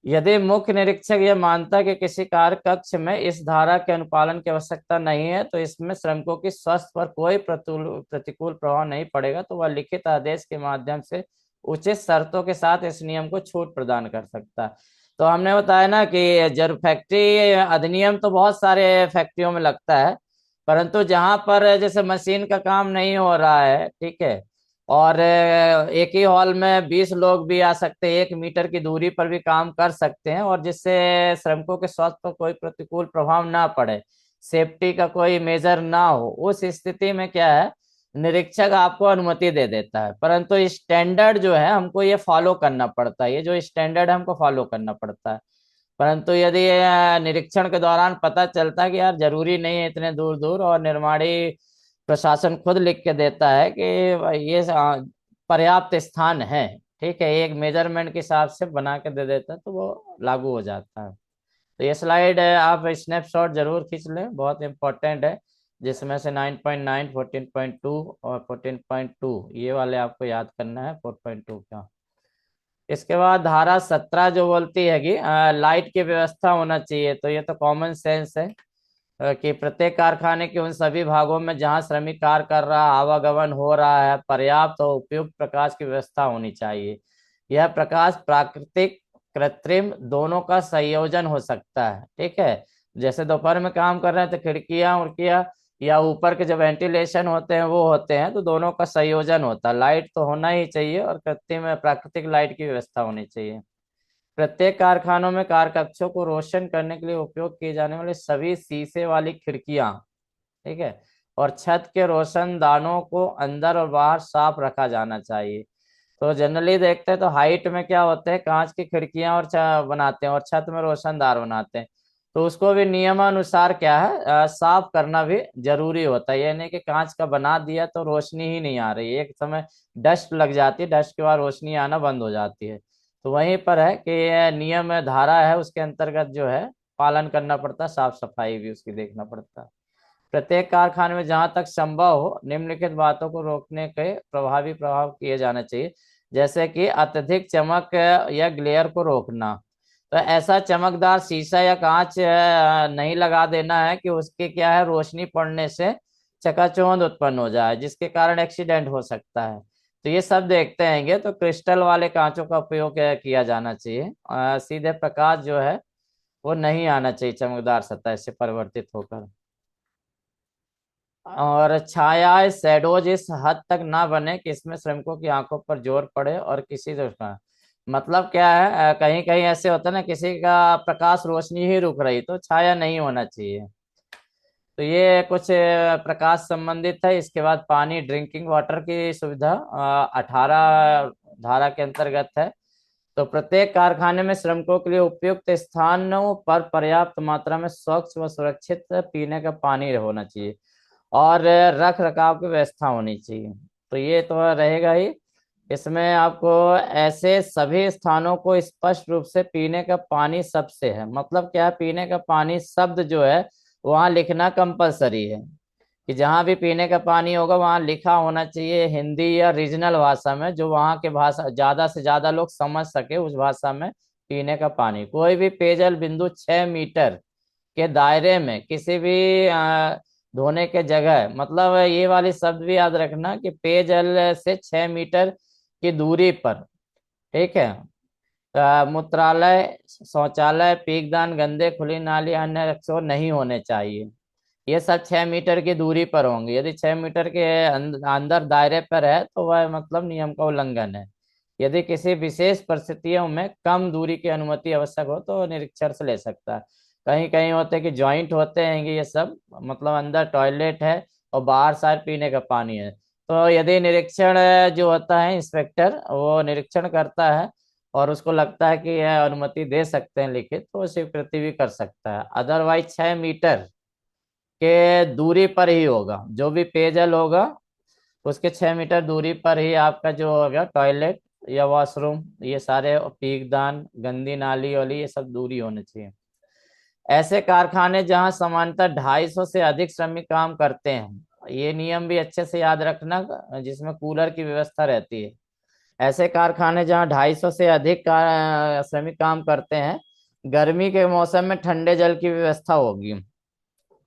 यदि मुख्य निरीक्षक यह मानता है कि किसी कार्य कक्ष में इस धारा के अनुपालन की आवश्यकता नहीं है तो इसमें श्रमिकों की स्वास्थ्य पर कोई प्रतिकूल प्रभाव नहीं पड़ेगा, तो वह लिखित आदेश के माध्यम से उचित शर्तों के साथ इस नियम को छूट प्रदान कर सकता है। तो हमने बताया ना कि जब फैक्ट्री अधिनियम तो बहुत सारे फैक्ट्रियों में लगता है, परंतु जहां पर जैसे मशीन का काम नहीं हो रहा है, ठीक है, और एक ही हॉल में 20 लोग भी आ सकते हैं, 1 मीटर की दूरी पर भी काम कर सकते हैं, और जिससे श्रमिकों के स्वास्थ्य पर कोई प्रतिकूल प्रभाव ना पड़े, सेफ्टी का कोई मेजर ना हो, उस स्थिति में क्या है, निरीक्षक आपको अनुमति दे देता है। परंतु स्टैंडर्ड जो है हमको ये फॉलो करना पड़ता है, ये जो स्टैंडर्ड है हमको फॉलो करना पड़ता है। परंतु यदि निरीक्षण के दौरान पता चलता है कि यार जरूरी नहीं है इतने दूर दूर, और निर्माणी प्रशासन खुद लिख के देता है कि ये पर्याप्त स्थान है, ठीक है, एक मेजरमेंट के हिसाब से बना के दे देता है, तो वो लागू हो जाता है। तो ये स्लाइड आप स्नैपशॉट जरूर खींच लें, बहुत इंपॉर्टेंट है, जिसमें से 9.9, 14.2 और 14.2 ये वाले आपको याद करना है, 4.2 का। इसके बाद धारा 17 जो बोलती है कि लाइट की व्यवस्था होना चाहिए, तो ये तो कॉमन सेंस है कि प्रत्येक कारखाने के उन सभी भागों में जहां श्रमिक कार्य कर रहा, आवागमन हो रहा है, पर्याप्त और उपयुक्त प्रकाश की व्यवस्था होनी चाहिए। यह प्रकाश प्राकृतिक कृत्रिम दोनों का संयोजन हो सकता है, ठीक है। जैसे दोपहर में काम कर रहे हैं तो खिड़कियां उड़कियां या ऊपर के जो वेंटिलेशन होते हैं वो होते हैं, तो दोनों का संयोजन होता है। लाइट तो होना ही चाहिए और कृत्रिम प्राकृतिक लाइट की व्यवस्था होनी चाहिए। प्रत्येक कारखानों में कारकक्षों को रोशन करने के लिए उपयोग किए जाने वाले सभी शीशे वाली खिड़कियां, ठीक है, और छत के रोशनदानों को अंदर और बाहर साफ रखा जाना चाहिए। तो जनरली देखते हैं तो हाइट में क्या होते हैं, कांच की खिड़कियां और बनाते हैं, और छत में रोशनदार बनाते हैं। तो उसको भी नियमानुसार क्या है, साफ करना भी जरूरी होता है। ये नहीं कि कांच का बना दिया तो रोशनी ही नहीं आ रही है, एक समय डस्ट लग जाती है, डस्ट के बाद रोशनी आना बंद हो जाती है। तो वहीं पर है कि ये नियम धारा है, उसके अंतर्गत जो है पालन करना पड़ता है, साफ सफाई भी उसकी देखना पड़ता है। प्रत्येक कारखाने में जहां तक संभव हो निम्नलिखित बातों को रोकने के प्रभावी प्रभाव किए जाना चाहिए, जैसे कि अत्यधिक चमक या ग्लेयर को रोकना। तो ऐसा चमकदार शीशा या कांच नहीं लगा देना है कि उसके क्या है, रोशनी पड़ने से चकाचौंध उत्पन्न हो जाए, जिसके कारण एक्सीडेंट हो सकता है। तो ये सब देखते हैंगे, तो क्रिस्टल वाले कांचों का उपयोग किया जाना चाहिए। सीधे प्रकाश जो है वो नहीं आना चाहिए चमकदार सतह से परिवर्तित होकर। और छाया शेडोज इस हद तक ना बने कि इसमें श्रमिकों की आंखों पर जोर पड़े और किसी का मतलब क्या है, कहीं कहीं ऐसे होता है ना, किसी का प्रकाश रोशनी ही रुक रही तो छाया नहीं होना चाहिए। तो ये कुछ प्रकाश संबंधित है। इसके बाद पानी, ड्रिंकिंग वाटर की सुविधा 18 धारा के अंतर्गत है। तो प्रत्येक कारखाने में श्रमिकों के लिए उपयुक्त स्थानों पर पर्याप्त मात्रा में स्वच्छ व सुरक्षित पीने का पानी होना चाहिए, और रख रखाव की व्यवस्था होनी चाहिए। तो ये तो रहेगा ही। इसमें आपको ऐसे सभी स्थानों को स्पष्ट रूप से पीने का पानी सबसे है, मतलब क्या है, पीने का पानी शब्द जो है वहां लिखना कंपलसरी है, कि जहां भी पीने का पानी होगा वहां लिखा होना चाहिए हिंदी या रीजनल भाषा में, जो वहां के भाषा ज्यादा से ज्यादा लोग समझ सके उस भाषा में। पीने का पानी, कोई भी पेयजल बिंदु 6 मीटर के दायरे में किसी भी धोने के जगह, मतलब ये वाली शब्द भी याद रखना कि पेयजल से 6 मीटर की दूरी पर, ठीक है, मूत्रालय, शौचालय, पीकदान, गंदे, खुली नाली, अन्य रक्षों नहीं होने चाहिए। ये सब 6 मीटर की दूरी पर होंगे। यदि 6 मीटर के अंदर दायरे पर है तो वह मतलब नियम का उल्लंघन है। यदि किसी विशेष परिस्थितियों में कम दूरी की अनुमति आवश्यक हो तो निरीक्षण से ले सकता है। कहीं कहीं होते हैं कि ज्वाइंट होते हैं ये सब, मतलब अंदर टॉयलेट है और बाहर शायद पीने का पानी है। तो यदि निरीक्षण जो होता है, इंस्पेक्टर वो निरीक्षण करता है और उसको लगता है कि यह अनुमति दे सकते हैं लिखित, तो स्वीकृति भी कर सकता है। अदरवाइज 6 मीटर के दूरी पर ही होगा, जो भी पेयजल होगा उसके 6 मीटर दूरी पर ही आपका जो होगा टॉयलेट या वॉशरूम, ये सारे पीकदान, गंदी नाली वाली, ये सब दूरी होनी चाहिए। ऐसे कारखाने जहां सामान्यतः 250 से अधिक श्रमिक काम करते हैं, ये नियम भी अच्छे से याद रखना, जिसमें कूलर की व्यवस्था रहती है। ऐसे कारखाने जहां 250 से अधिक श्रमिक काम करते हैं, गर्मी के मौसम में ठंडे जल की व्यवस्था होगी,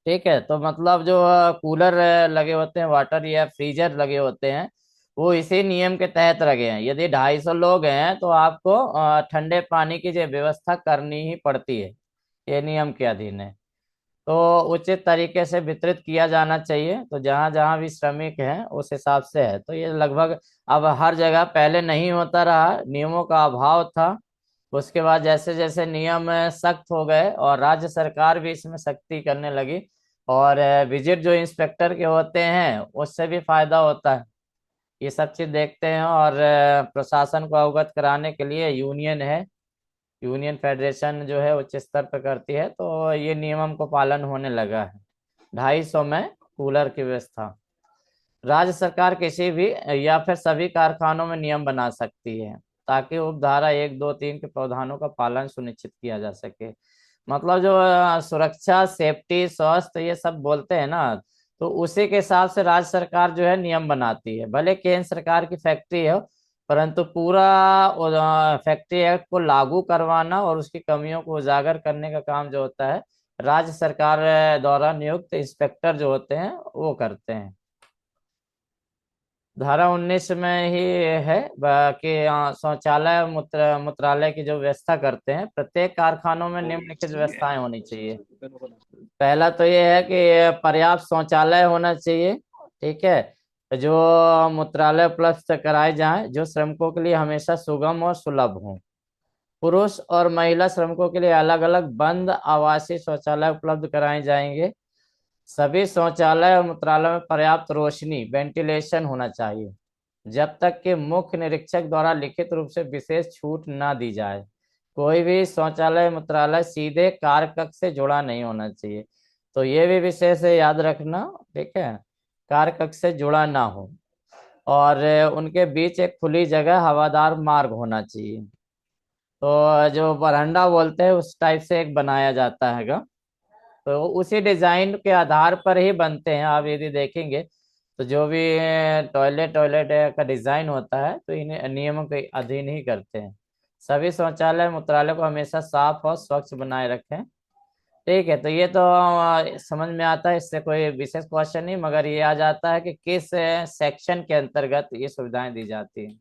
ठीक है। तो मतलब जो कूलर लगे होते हैं, वाटर या फ्रीजर लगे होते हैं, वो इसी नियम के तहत लगे हैं। यदि 250 लोग हैं तो आपको ठंडे पानी की जो व्यवस्था करनी ही पड़ती है, ये नियम के अधीन है। तो उचित तरीके से वितरित किया जाना चाहिए। तो जहां जहां भी श्रमिक हैं उस हिसाब से है। तो ये लगभग अब हर जगह, पहले नहीं होता रहा, नियमों का अभाव था। उसके बाद जैसे जैसे नियम सख्त हो गए और राज्य सरकार भी इसमें सख्ती करने लगी, और विजिट जो इंस्पेक्टर के होते हैं उससे भी फायदा होता है। ये सब चीज देखते हैं, और प्रशासन को अवगत कराने के लिए यूनियन है, यूनियन फेडरेशन जो है उच्च स्तर पर करती है। तो ये नियमों को पालन होने लगा है। 250 में कूलर की व्यवस्था राज्य सरकार किसी भी या फिर सभी कारखानों में नियम बना सकती है, ताकि उपधारा 1, 2, 3 के प्रावधानों का पालन सुनिश्चित किया जा सके। मतलब जो सुरक्षा, सेफ्टी, स्वास्थ्य ये सब बोलते हैं ना, तो उसी के हिसाब से राज्य सरकार जो है नियम बनाती है। भले केंद्र सरकार की फैक्ट्री हो, परंतु पूरा फैक्ट्री एक्ट को लागू करवाना और उसकी कमियों को उजागर करने का काम जो होता है, राज्य सरकार द्वारा नियुक्त इंस्पेक्टर जो होते हैं वो करते हैं। धारा 19 में ही है कि शौचालय मूत्रालय की जो व्यवस्था करते हैं, प्रत्येक कारखानों में निम्नलिखित व्यवस्थाएं होनी चाहिए। पहला तो ये है कि पर्याप्त शौचालय होना चाहिए, ठीक है। जो मूत्रालय उपलब्ध कराए जाएं जो श्रमिकों के लिए हमेशा सुगम और सुलभ हों। पुरुष और महिला श्रमिकों के लिए अलग अलग बंद आवासीय शौचालय उपलब्ध कराए जाएंगे। सभी शौचालय और मूत्रालय में पर्याप्त रोशनी, वेंटिलेशन होना चाहिए, जब तक कि मुख्य निरीक्षक द्वारा लिखित रूप से विशेष छूट ना दी जाए। कोई भी शौचालय मूत्रालय सीधे कार्य कक्ष से जुड़ा नहीं होना चाहिए। तो ये भी विशेष है, याद रखना, ठीक है, कार्य कक्ष से जुड़ा ना हो। और उनके बीच एक खुली जगह, हवादार मार्ग होना चाहिए। तो जो बरंडा बोलते हैं उस टाइप से एक बनाया जाता हैगा। तो उसी डिजाइन के आधार पर ही बनते हैं। आप यदि देखेंगे तो जो भी टॉयलेट टॉयलेट का डिजाइन होता है तो इन्हें नियमों के अधीन ही करते हैं। सभी शौचालय मूत्रालय को हमेशा साफ और स्वच्छ बनाए रखें, ठीक है। तो ये तो समझ में आता है, इससे कोई विशेष क्वेश्चन नहीं, मगर ये आ जाता है कि किस सेक्शन के अंतर्गत ये सुविधाएं दी जाती हैं।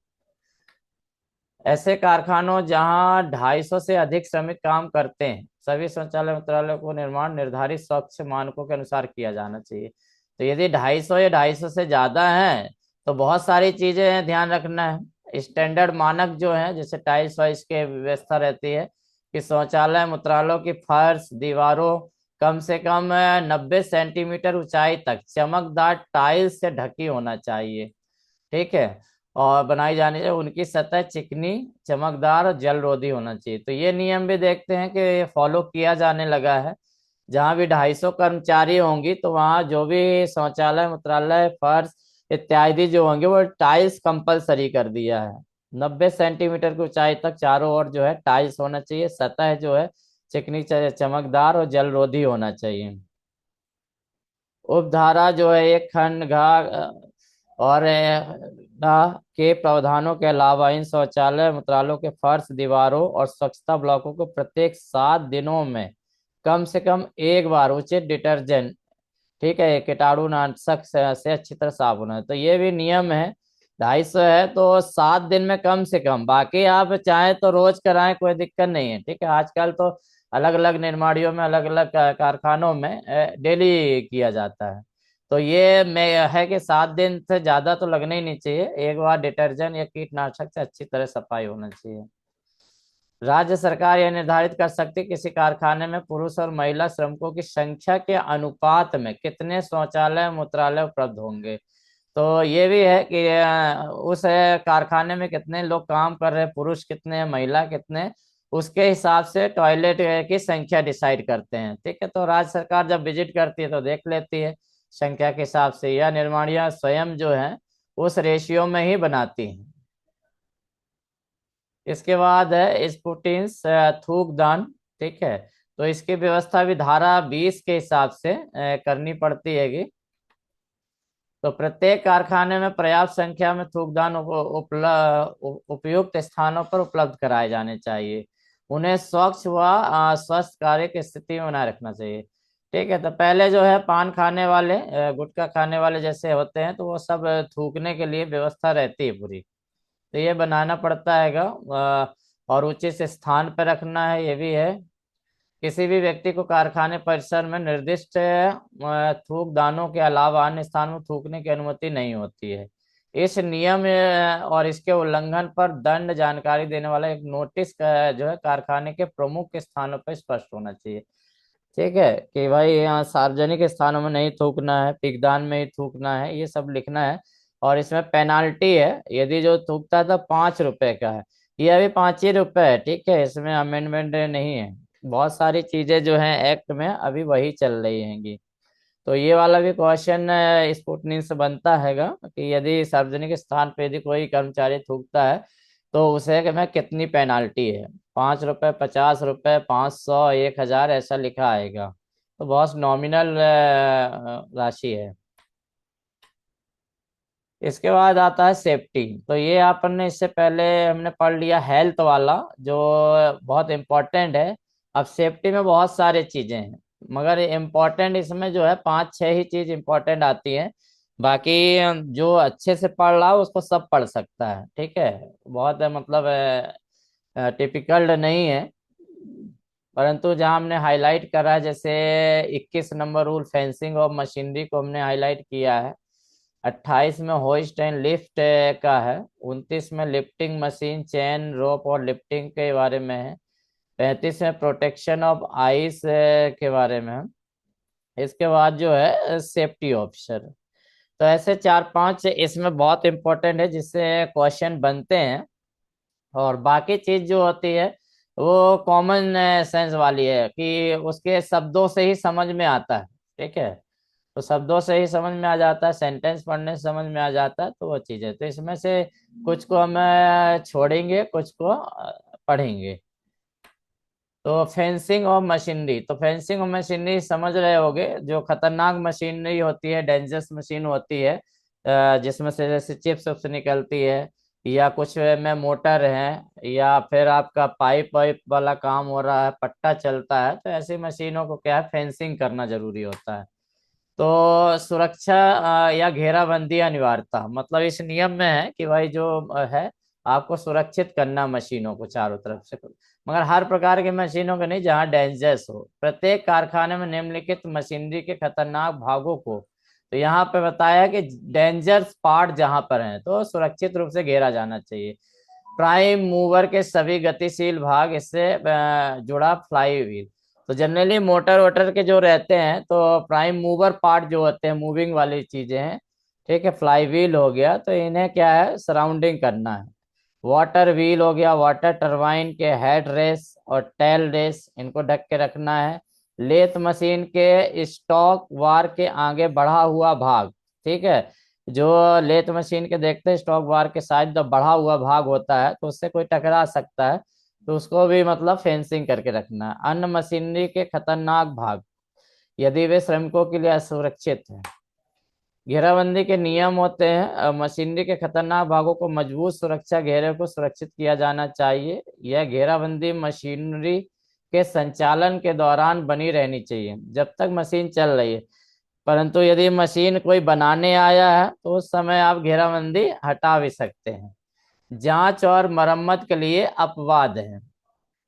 ऐसे कारखानों जहां 250 से अधिक श्रमिक काम करते हैं, सभी शौचालय मूत्रालय को निर्माण निर्धारित स्वच्छ मानकों के अनुसार किया जाना चाहिए। तो यदि 250 या 250 से ज्यादा है तो बहुत सारी चीजें ध्यान रखना है। स्टैंडर्ड मानक जो है, जैसे टाइल्स वाइल्स की व्यवस्था रहती है कि शौचालय मूत्रालयों की फर्श, दीवारों कम से कम 90 सेंटीमीटर ऊंचाई तक चमकदार टाइल्स से ढकी होना चाहिए, ठीक है। और बनाई जानी चाहिए। उनकी सतह चिकनी, चमकदार और जल रोधी होना चाहिए। तो ये नियम भी देखते हैं कि ये फॉलो किया जाने लगा है। जहां भी 250 कर्मचारी होंगी तो वहां जो भी शौचालय मूत्रालय फर्श इत्यादि जो होंगे वो टाइल्स कंपलसरी कर दिया है। 90 सेंटीमीटर की ऊंचाई तक चारों ओर जो है टाइल्स होना चाहिए। सतह जो है चिकनी, चमकदार और जल रोधी होना चाहिए। उपधारा जो है एक खंड घा और के प्रावधानों के अलावा इन शौचालय मूत्रालयों के फर्श, दीवारों और स्वच्छता ब्लॉकों को प्रत्येक 7 दिनों में कम से कम एक बार उचित डिटर्जेंट, ठीक है, कीटाणुनाशक से अच्छी तरह साफ होना है। तो ये भी नियम है। 250 है तो 7 दिन में कम से कम, बाकी आप चाहें तो रोज कराएं, कोई दिक्कत नहीं है, ठीक है। आजकल तो अलग अलग निर्माणियों में, अलग अलग कारखानों में डेली किया जाता है। तो ये मैं है कि 7 दिन से ज्यादा तो लगना ही नहीं चाहिए। एक बार डिटर्जेंट या कीटनाशक से अच्छी तरह सफाई होना चाहिए। राज्य सरकार यह निर्धारित कर सकती है किसी कारखाने में पुरुष और महिला श्रमिकों की संख्या के अनुपात में कितने शौचालय मूत्रालय उपलब्ध होंगे। तो ये भी है कि उस कारखाने में कितने लोग काम कर रहे हैं, पुरुष कितने हैं, महिला कितने हैं, उसके हिसाब से टॉयलेट की संख्या डिसाइड करते हैं, ठीक है। तो राज्य सरकार जब विजिट करती है तो देख लेती है संख्या के हिसाब से, या निर्माणिया स्वयं जो है उस रेशियो में ही बनाती हैं। इसके बाद है स्पुटिन्स, थूकदान, ठीक है। तो इसकी व्यवस्था भी धारा 20 के हिसाब से करनी पड़ती है। तो प्रत्येक कारखाने में पर्याप्त संख्या में थूकदान उपयुक्त स्थानों पर उपलब्ध कराए जाने चाहिए। उन्हें स्वच्छ व स्वस्थ कार्य की स्थिति में बनाए रखना चाहिए, ठीक है। तो पहले जो है पान खाने वाले, गुटखा खाने वाले जैसे होते हैं तो वो सब थूकने के लिए व्यवस्था रहती है पूरी। तो ये बनाना पड़ता हैगा, और उचित स्थान पर रखना है, ये भी है किसी भी व्यक्ति को कारखाने परिसर में निर्दिष्ट थूक दानों के अलावा अन्य स्थान में थूकने की अनुमति नहीं होती है। इस नियम और इसके उल्लंघन पर दंड जानकारी देने वाला एक नोटिस जो है कारखाने के प्रमुख स्थानों पर स्पष्ट होना चाहिए। ठीक है, कि भाई यहाँ सार्वजनिक स्थानों में नहीं थूकना है, पिगदान में ही थूकना है, ये सब लिखना है। और इसमें पेनाल्टी है, यदि जो थूकता है तो 5 रुपए का है। ये अभी 5 ही रुपए है, ठीक है, इसमें अमेंडमेंट नहीं है। बहुत सारी चीजें जो हैं एक्ट में अभी वही चल रही हैंगी। तो ये वाला भी क्वेश्चन स्पुटनिक से बनता हैगा कि यदि सार्वजनिक स्थान पे यदि कोई कर्मचारी थूकता है तो उसे में कितनी पेनाल्टी है। 5 रुपए, 50 रुपए, 500, 1,000 ऐसा लिखा आएगा। तो बहुत नॉमिनल राशि है। इसके बाद आता है सेफ्टी। तो ये अपन ने इससे पहले हमने पढ़ लिया हेल्थ वाला, जो बहुत इम्पोर्टेंट है। अब सेफ्टी में बहुत सारी चीजें हैं, मगर इम्पोर्टेंट इसमें जो है 5-6 ही चीज इम्पोर्टेंट आती हैं। बाकी जो अच्छे से पढ़ रहा है उसको सब पढ़ सकता है, ठीक है। बहुत मतलब टिपिकल नहीं है, परंतु जहाँ हमने हाईलाइट करा है, जैसे 21 नंबर रूल फेंसिंग और मशीनरी को हमने हाईलाइट किया है। 28 में होइस्ट एंड लिफ्ट का है। 29 में लिफ्टिंग मशीन, चेन, रोप और लिफ्टिंग के बारे में है। 35 में प्रोटेक्शन ऑफ आइस के बारे में है। इसके बाद जो है सेफ्टी ऑफिसर। तो ऐसे 4-5 इसमें बहुत इंपॉर्टेंट है जिससे क्वेश्चन बनते हैं। और बाकी चीज जो होती है वो कॉमन सेंस वाली है कि उसके शब्दों से ही समझ में आता है, ठीक है। तो शब्दों से ही समझ में आ जाता है, सेंटेंस पढ़ने से समझ में आ जाता है। तो वो चीज है, तो इसमें से कुछ को हम छोड़ेंगे, कुछ को पढ़ेंगे। तो फेंसिंग और मशीनरी, तो फेंसिंग और मशीनरी समझ रहे होगे, जो खतरनाक मशीनरी होती है, डेंजरस मशीन होती है, जिसमें से जैसे चिप्स उप्स निकलती है, या कुछ में मोटर है, या फिर आपका पाइप वाइप वाला काम हो रहा है, पट्टा चलता है, तो ऐसी मशीनों को क्या है, फेंसिंग करना जरूरी होता है। तो सुरक्षा या घेराबंदी अनिवार्यता, मतलब इस नियम में है कि भाई जो है आपको सुरक्षित करना मशीनों को चारों तरफ से, मगर हर प्रकार की मशीनों को नहीं, जहां डेंजरस हो। प्रत्येक कारखाने में निम्नलिखित मशीनरी के खतरनाक भागों को, तो यहाँ पे बताया कि डेंजरस पार्ट जहां पर हैं तो सुरक्षित रूप से घेरा जाना चाहिए। प्राइम मूवर के सभी गतिशील भाग, इससे जुड़ा फ्लाई व्हील। तो जनरली मोटर वोटर के जो रहते हैं तो प्राइम मूवर पार्ट जो होते हैं, मूविंग वाली चीजें हैं, ठीक है। फ्लाई व्हील हो गया, तो इन्हें क्या है, सराउंडिंग करना है। वाटर व्हील हो गया, वाटर टरबाइन के हेड रेस और टेल रेस, इनको ढक के रखना है। लेथ मशीन के स्टॉक बार के आगे बढ़ा हुआ भाग, ठीक है। जो लेथ मशीन के देखते हैं स्टॉक बार के साइड जब बढ़ा हुआ भाग होता है तो उससे कोई टकरा सकता है, तो उसको भी मतलब फेंसिंग करके रखना है। अन्य मशीनरी के खतरनाक भाग, यदि वे श्रमिकों के लिए असुरक्षित है। घेराबंदी के नियम होते हैं, मशीनरी के खतरनाक भागों को मजबूत सुरक्षा घेरे को सुरक्षित किया जाना चाहिए। यह घेराबंदी मशीनरी के संचालन के दौरान बनी रहनी चाहिए जब तक मशीन चल रही है, परंतु यदि मशीन कोई बनाने आया है तो उस समय आप घेराबंदी हटा भी सकते हैं। जांच और मरम्मत के लिए अपवाद है,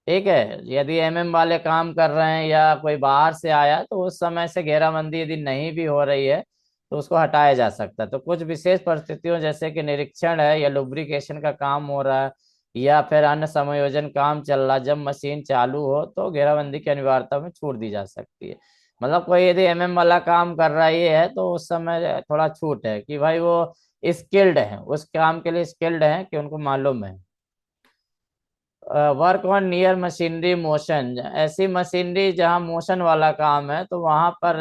ठीक है। यदि एमएम वाले काम कर रहे हैं या कोई बाहर से आया तो उस समय से घेराबंदी यदि नहीं भी हो रही है तो उसको हटाया जा सकता है। तो कुछ विशेष परिस्थितियों जैसे कि निरीक्षण है या लुब्रिकेशन का काम हो रहा है या फिर अन्य समायोजन काम चल रहा है, जब मशीन चालू हो तो घेराबंदी की अनिवार्यता में छूट दी जा सकती है। मतलब कोई यदि एमएम वाला काम कर रहा है तो उस समय थोड़ा छूट है कि भाई वो स्किल्ड है, उस काम के लिए स्किल्ड है कि उनको मालूम है। Work on near machinery motion, ऐसी मशीनरी जहां मोशन वाला काम है तो वहां पर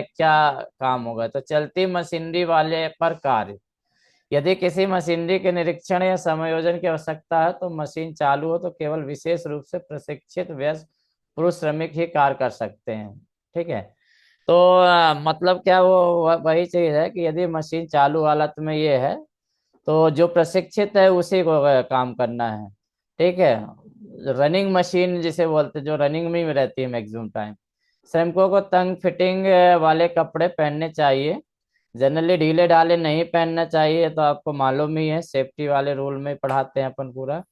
क्या काम होगा, तो चलती मशीनरी वाले पर कार्य। यदि किसी मशीनरी के निरीक्षण या समायोजन की आवश्यकता है तो मशीन चालू हो तो केवल विशेष रूप से प्रशिक्षित व्यस्त पुरुष श्रमिक ही कार्य कर सकते हैं, ठीक है। तो मतलब क्या वो वही चीज है कि यदि मशीन चालू हालत में ये है तो जो प्रशिक्षित है उसी को काम करना है, ठीक है। रनिंग मशीन जिसे बोलते हैं, जो रनिंग में ही रहती है मैक्सिमम टाइम। श्रमिकों को तंग फिटिंग वाले कपड़े पहनने चाहिए, जनरली ढीले ढाले नहीं पहनना चाहिए। तो आपको मालूम ही है, सेफ्टी वाले रूल में पढ़ाते हैं अपन पूरा।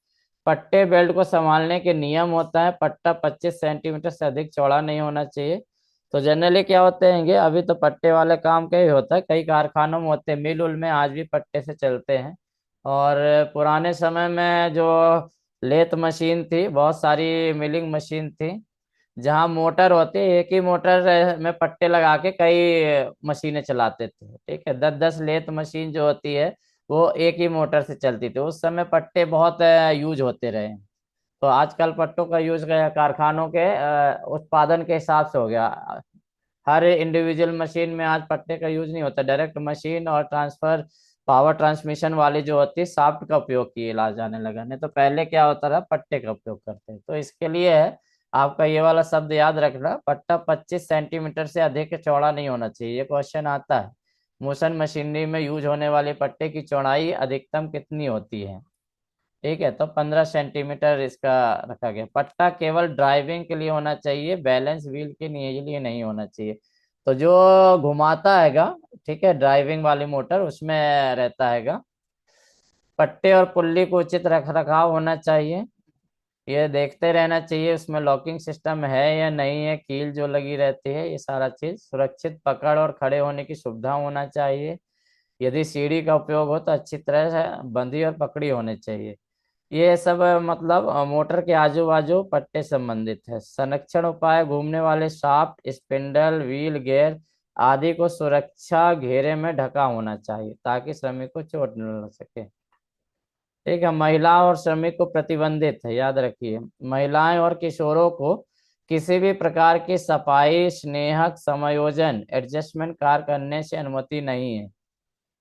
पट्टे बेल्ट को संभालने के नियम होता है, पट्टा 25 सेंटीमीटर से अधिक चौड़ा नहीं होना चाहिए। तो जनरली क्या होते हैं, अभी तो पट्टे वाले काम का ही होता है, कई कारखानों में होते हैं, मिल उल में आज भी पट्टे से चलते हैं। और पुराने समय में जो लेथ मशीन थी, बहुत सारी मिलिंग मशीन थी, जहाँ मोटर होती है, एक ही मोटर में पट्टे लगा के कई मशीनें चलाते थे। ठीक है, 10-10 लेथ मशीन जो होती है वो एक ही मोटर से चलती थी। उस समय पट्टे बहुत यूज होते रहे। तो आजकल पट्टों का यूज कारखानों के उत्पादन के हिसाब से हो गया। हर इंडिविजुअल मशीन में आज पट्टे का यूज नहीं होता, डायरेक्ट मशीन और ट्रांसफर पावर ट्रांसमिशन वाली जो होती है शाफ्ट का उपयोग किए ला जाने लगा। नहीं तो पहले क्या होता रहा, पट्टे का उपयोग करते हैं। तो इसके लिए है आपका ये वाला शब्द याद रखना, पट्टा 25 सेंटीमीटर से अधिक चौड़ा नहीं होना चाहिए। ये क्वेश्चन आता है, मोशन मशीनरी में यूज होने वाले पट्टे की चौड़ाई अधिकतम कितनी होती है? ठीक है, तो 15 सेंटीमीटर इसका रखा गया। पट्टा केवल ड्राइविंग के लिए होना चाहिए, बैलेंस व्हील के लिए नहीं होना चाहिए। तो जो घुमाता हैगा, ठीक है, ड्राइविंग वाली मोटर उसमें रहता हैगा। पट्टे और पुल्ली को उचित रख रखाव होना चाहिए, ये देखते रहना चाहिए उसमें लॉकिंग सिस्टम है या नहीं है, कील जो लगी रहती है, ये सारा चीज। सुरक्षित पकड़ और खड़े होने की सुविधा होना चाहिए। यदि सीढ़ी का उपयोग हो तो अच्छी तरह से बंधी और पकड़ी होनी चाहिए। ये सब मतलब मोटर के आजू बाजू पट्टे संबंधित है। संरक्षण उपाय, घूमने वाले शाफ्ट, स्पिंडल, व्हील, गियर आदि को सुरक्षा घेरे में ढका होना चाहिए ताकि श्रमिक को चोट न लग सके। ठीक है, महिला और श्रमिक को प्रतिबंधित है, याद रखिए। महिलाएं और किशोरों को किसी भी प्रकार की सफाई, स्नेहक, समायोजन, एडजस्टमेंट कार्य करने से अनुमति नहीं है।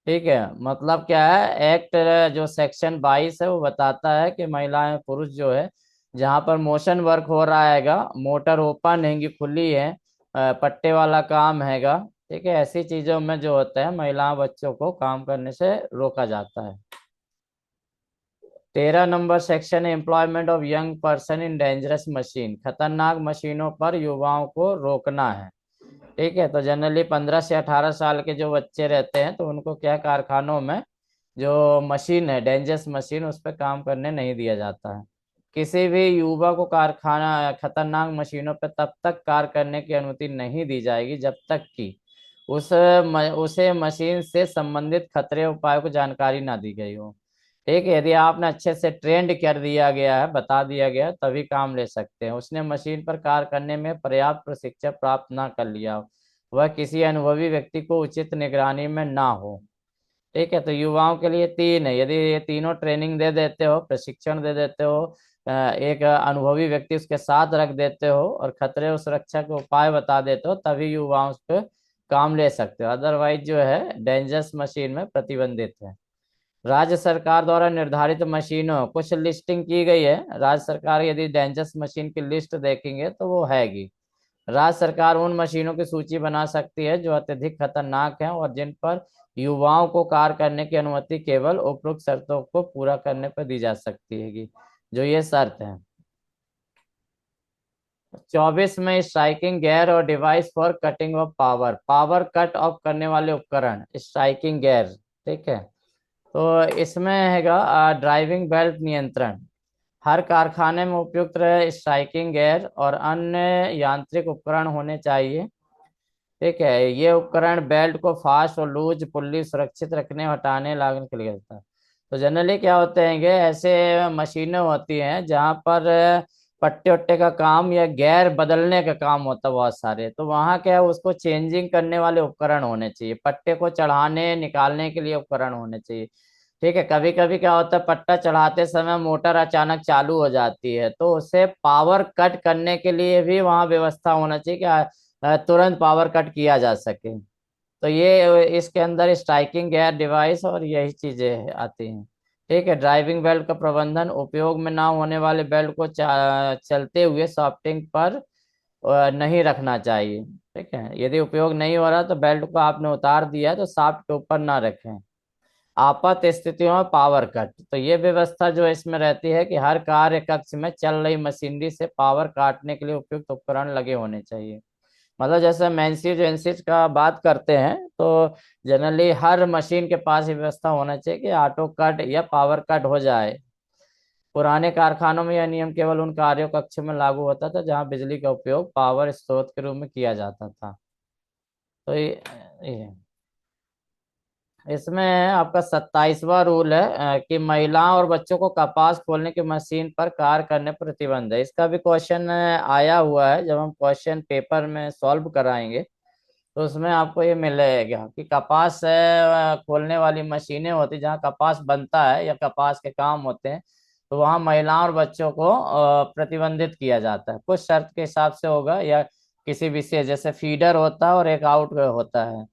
ठीक है, मतलब क्या है, एक्ट जो सेक्शन 22 है वो बताता है कि महिलाएं पुरुष जो है, जहां पर मोशन वर्क हो रहा हैगा, मोटर ओपन हैगी, खुली है, पट्टे वाला काम हैगा, ठीक है, ऐसी चीजों में जो होता है महिला बच्चों को काम करने से रोका जाता है। 13 नंबर सेक्शन है, employment of young person in dangerous machine, खतरनाक मशीनों पर युवाओं को रोकना है। ठीक है, तो जनरली 15 से 18 साल के जो बच्चे रहते हैं तो उनको क्या, कारखानों में जो मशीन है, डेंजरस मशीन, उस पर काम करने नहीं दिया जाता है। किसी भी युवा को कारखाना खतरनाक मशीनों पर तब तक कार्य करने की अनुमति नहीं दी जाएगी जब तक कि उसे मशीन से संबंधित खतरे उपायों को जानकारी ना दी गई हो। ठीक है, यदि आपने अच्छे से ट्रेंड कर दिया गया है, बता दिया गया है, तभी काम ले सकते हैं। उसने मशीन पर कार्य करने में पर्याप्त प्रशिक्षण प्राप्त ना कर लिया हो, वह किसी अनुभवी व्यक्ति को उचित निगरानी में ना हो। ठीक है, तो युवाओं के लिए 3 है, यदि ये तीनों ट्रेनिंग दे देते हो, प्रशिक्षण दे देते हो, एक अनुभवी व्यक्ति उसके साथ रख देते हो और खतरे और सुरक्षा के उपाय बता देते हो, तभी युवा उस पर काम ले सकते हो। अदरवाइज जो है डेंजरस मशीन में प्रतिबंधित है। राज्य सरकार द्वारा निर्धारित मशीनों कुछ लिस्टिंग की गई है। राज्य सरकार यदि डेंजरस मशीन की लिस्ट देखेंगे तो वो हैगी। राज्य सरकार उन मशीनों की सूची बना सकती है जो अत्यधिक खतरनाक हैं और जिन पर युवाओं को कार्य करने की अनुमति केवल उपरोक्त शर्तों को पूरा करने पर दी जा सकती है, जो ये शर्त है। 24 में स्ट्राइकिंग गियर और device for cutting of power, power cut off करने वाले उपकरण, स्ट्राइकिंग गियर। ठीक है, तो इसमें हैगा ड्राइविंग बेल्ट नियंत्रण। हर कारखाने में उपयुक्त रहे स्ट्राइकिंग गियर और अन्य यांत्रिक उपकरण होने चाहिए। ठीक है, ये उपकरण बेल्ट को फास्ट और लूज पुल्ली सुरक्षित रखने हटाने लागने के लिए होता है। तो जनरली क्या होते हैं कि ऐसे मशीनें होती हैं जहां पर पट्टे वट्टे का काम या गियर बदलने का काम होता है बहुत सारे, तो वहां क्या है, उसको चेंजिंग करने वाले उपकरण होने चाहिए, पट्टे को चढ़ाने निकालने के लिए उपकरण होने चाहिए। ठीक है, कभी कभी क्या होता है, पट्टा चढ़ाते समय मोटर अचानक चालू हो जाती है, तो उसे पावर कट करने के लिए भी वहां व्यवस्था होना चाहिए कि तुरंत पावर कट किया जा सके। तो ये इसके अंदर स्ट्राइकिंग गियर डिवाइस और यही चीजें आती हैं। ठीक है, ड्राइविंग बेल्ट का प्रबंधन, उपयोग में ना होने वाले बेल्ट को चलते हुए सॉफ्टिंग पर नहीं रखना चाहिए। ठीक है, यदि उपयोग नहीं हो रहा तो बेल्ट को आपने उतार दिया है तो शाफ्ट के ऊपर ना रखें। आपात स्थितियों में पावर कट, तो ये व्यवस्था जो इसमें रहती है कि हर कार्य कक्ष में चल रही मशीनरी से पावर काटने के लिए उपयुक्त उपकरण लगे होने चाहिए। मतलब जैसे मेंसिस वेंसिस का बात करते हैं तो जनरली हर मशीन के पास ये व्यवस्था होना चाहिए कि ऑटो कट या पावर कट हो जाए। पुराने कारखानों में यह नियम केवल उन कार्यों कक्ष में लागू होता था जहां बिजली का उपयोग पावर स्रोत के रूप में किया जाता था। तो ये इसमें आपका 27वां रूल है कि महिलाओं और बच्चों को कपास खोलने की मशीन पर कार्य करने पर प्रतिबंध है। इसका भी क्वेश्चन आया हुआ है, जब हम क्वेश्चन पेपर में सॉल्व कराएंगे तो उसमें आपको ये मिलेगा कि कपास खोलने वाली मशीनें होती जहाँ कपास बनता है या कपास के काम होते हैं, तो वहाँ महिलाओं और बच्चों को प्रतिबंधित किया जाता है। कुछ शर्त के हिसाब से होगा, या किसी विशेष, जैसे फीडर होता है और एक आउट होता है।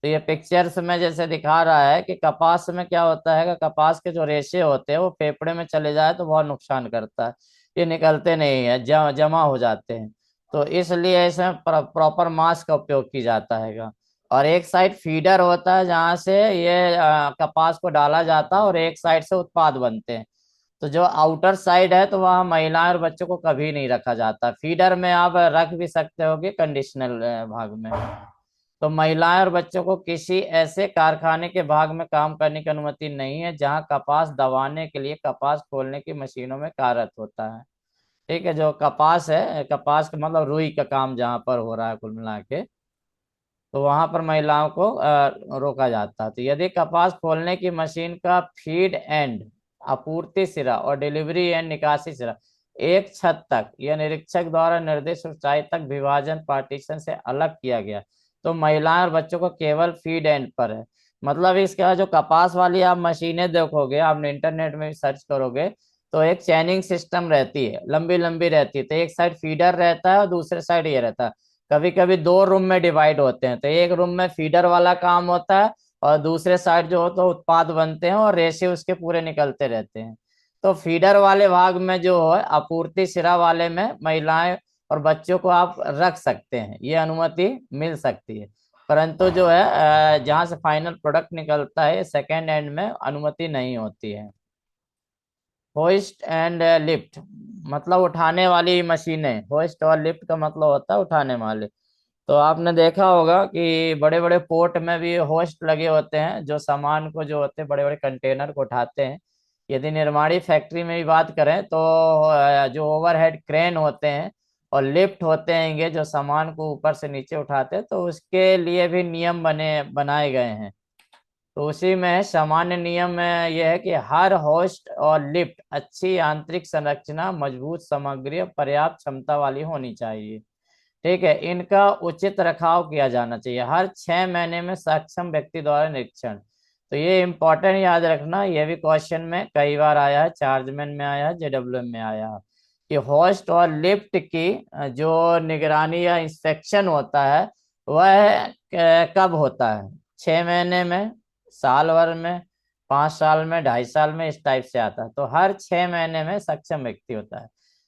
तो ये पिक्चर्स में जैसे दिखा रहा है कि कपास में क्या होता है कि कपास के जो रेशे होते हैं वो फेफड़े में चले जाए तो बहुत नुकसान करता है, ये निकलते नहीं है, जमा हो जाते हैं। तो इसलिए इसमें प्रॉपर मास्क का उपयोग की जाता है। और एक साइड फीडर होता है जहां से ये कपास को डाला जाता है, और एक साइड से उत्पाद बनते हैं। तो जो आउटर साइड है तो वहाँ महिलाएं और बच्चों को कभी नहीं रखा जाता। फीडर में आप रख भी सकते होगे कंडीशनल भाग में। तो महिलाएं और बच्चों को किसी ऐसे कारखाने के भाग में काम करने की अनुमति नहीं है जहां कपास दबाने के लिए कपास खोलने की मशीनों में कार्यरत होता है। ठीक है, जो कपास है, कपास का मतलब रुई का काम जहां पर हो रहा है कुल मिला के, तो वहां पर महिलाओं को रोका जाता है। तो यदि कपास खोलने की मशीन का फीड एंड, आपूर्ति सिरा, और डिलीवरी एंड, निकासी सिरा एक छत तक या निरीक्षक द्वारा निर्दिष्ट ऊंचाई तक विभाजन पार्टीशन से अलग किया गया, तो महिलाएं और बच्चों को केवल फीड एंड पर है। मतलब इसका जो कपास वाली आप मशीनें देखोगे, आपने इंटरनेट में भी सर्च करोगे, तो एक चैनिंग सिस्टम रहती है, लंबी लंबी रहती है। तो एक साइड फीडर रहता है और दूसरे साइड ये रहता है। कभी कभी दो रूम में डिवाइड होते हैं, तो एक रूम में फीडर वाला काम होता है और दूसरे साइड जो हो तो उत्पाद बनते हैं और रेशे उसके पूरे निकलते रहते हैं। तो फीडर वाले भाग में जो है, आपूर्ति सिरा वाले में महिलाएं और बच्चों को आप रख सकते हैं, ये अनुमति मिल सकती है। परंतु जो है जहां से फाइनल प्रोडक्ट निकलता है सेकेंड एंड में अनुमति नहीं होती है। होइस्ट एंड लिफ्ट, मतलब उठाने वाली मशीनें। होइस्ट और लिफ्ट का मतलब होता है उठाने वाले। तो आपने देखा होगा कि बड़े बड़े पोर्ट में भी होस्ट लगे होते हैं, जो सामान को, जो होते हैं बड़े बड़े कंटेनर को उठाते हैं। यदि निर्माणी फैक्ट्री में भी बात करें तो जो ओवरहेड क्रेन होते हैं और लिफ्ट होते हैं, ये जो सामान को ऊपर से नीचे उठाते हैं, तो उसके लिए भी नियम बनाए गए हैं। तो उसी में सामान्य नियम में यह है कि हर होस्ट और लिफ्ट अच्छी आंतरिक संरचना, मजबूत सामग्री और पर्याप्त क्षमता वाली होनी चाहिए। ठीक है, इनका उचित रखाव किया जाना चाहिए। हर 6 महीने में सक्षम व्यक्ति द्वारा निरीक्षण। तो ये इंपॉर्टेंट याद रखना, ये भी क्वेश्चन में कई बार आया है, चार्जमैन में आया है, जेडब्ल्यूएम में आया है, कि होस्ट और लिफ्ट की जो निगरानी या इंस्पेक्शन होता है वह कब होता है? 6 महीने में, साल भर में, 5 साल में, 2.5 साल में, इस टाइप से आता है। तो हर 6 महीने में सक्षम व्यक्ति होता है।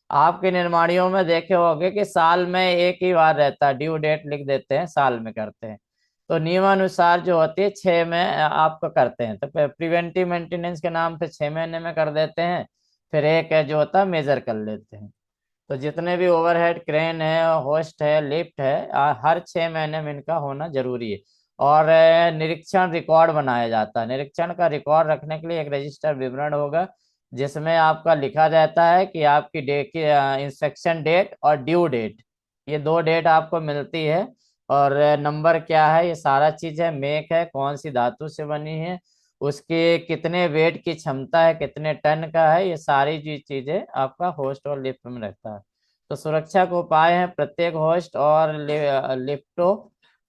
आपके निर्माणियों में देखे होंगे कि साल में एक ही बार रहता है, ड्यू डेट लिख देते हैं, साल में करते हैं। तो नियमानुसार जो होती है 6 में आपको करते हैं। तो प्रिवेंटिव मेंटेनेंस के नाम पे 6 महीने में कर देते हैं, फिर एक है जो होता है मेजर कर लेते हैं। तो जितने भी ओवरहेड क्रेन है, होस्ट है, लिफ्ट है, हर 6 महीने में इनका होना जरूरी है। और निरीक्षण रिकॉर्ड बनाया जाता है। निरीक्षण का रिकॉर्ड रखने के लिए एक रजिस्टर विवरण होगा जिसमें आपका लिखा रहता है कि आपकी डेट की इंस्पेक्शन डेट और ड्यू डेट, ये 2 डेट आपको मिलती है। और नंबर क्या है, ये सारा चीज है, मेक है, कौन सी धातु से बनी है, उसके कितने वेट की क्षमता है, कितने टन का है, ये सारी चीजें आपका होस्ट और लिफ्ट में रहता है। तो सुरक्षा के उपाय हैं, प्रत्येक होस्ट और लिफ्टों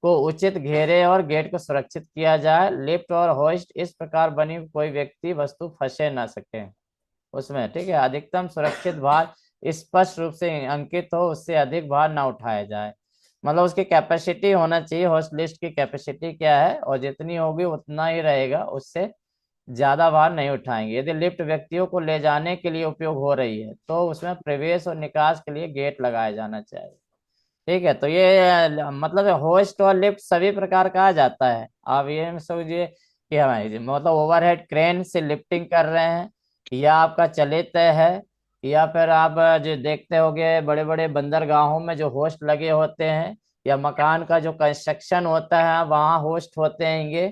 को उचित घेरे और गेट को सुरक्षित किया जाए। लिफ्ट और होस्ट इस प्रकार बनी कोई व्यक्ति वस्तु फंसे ना सके उसमें। ठीक है, अधिकतम सुरक्षित भार स्पष्ट रूप से अंकित हो, उससे अधिक भार ना उठाया जाए। मतलब उसकी कैपेसिटी होना चाहिए, होस्ट लिस्ट की कैपेसिटी क्या है, और जितनी होगी उतना ही रहेगा, उससे ज्यादा भार नहीं उठाएंगे। यदि लिफ्ट व्यक्तियों को ले जाने के लिए उपयोग हो रही है तो उसमें प्रवेश और निकास के लिए गेट लगाया जाना चाहिए। ठीक है, तो ये मतलब होस्ट और लिफ्ट सभी प्रकार का आ जाता है। आप ये मत समझिए कि हमारे मतलब ओवरहेड क्रेन से लिफ्टिंग कर रहे हैं, या आपका चलित है, या फिर आप जो देखते होंगे बड़े बड़े बंदरगाहों में जो होस्ट लगे होते हैं, या मकान का जो कंस्ट्रक्शन होता है वहाँ होस्ट होते हैं ये।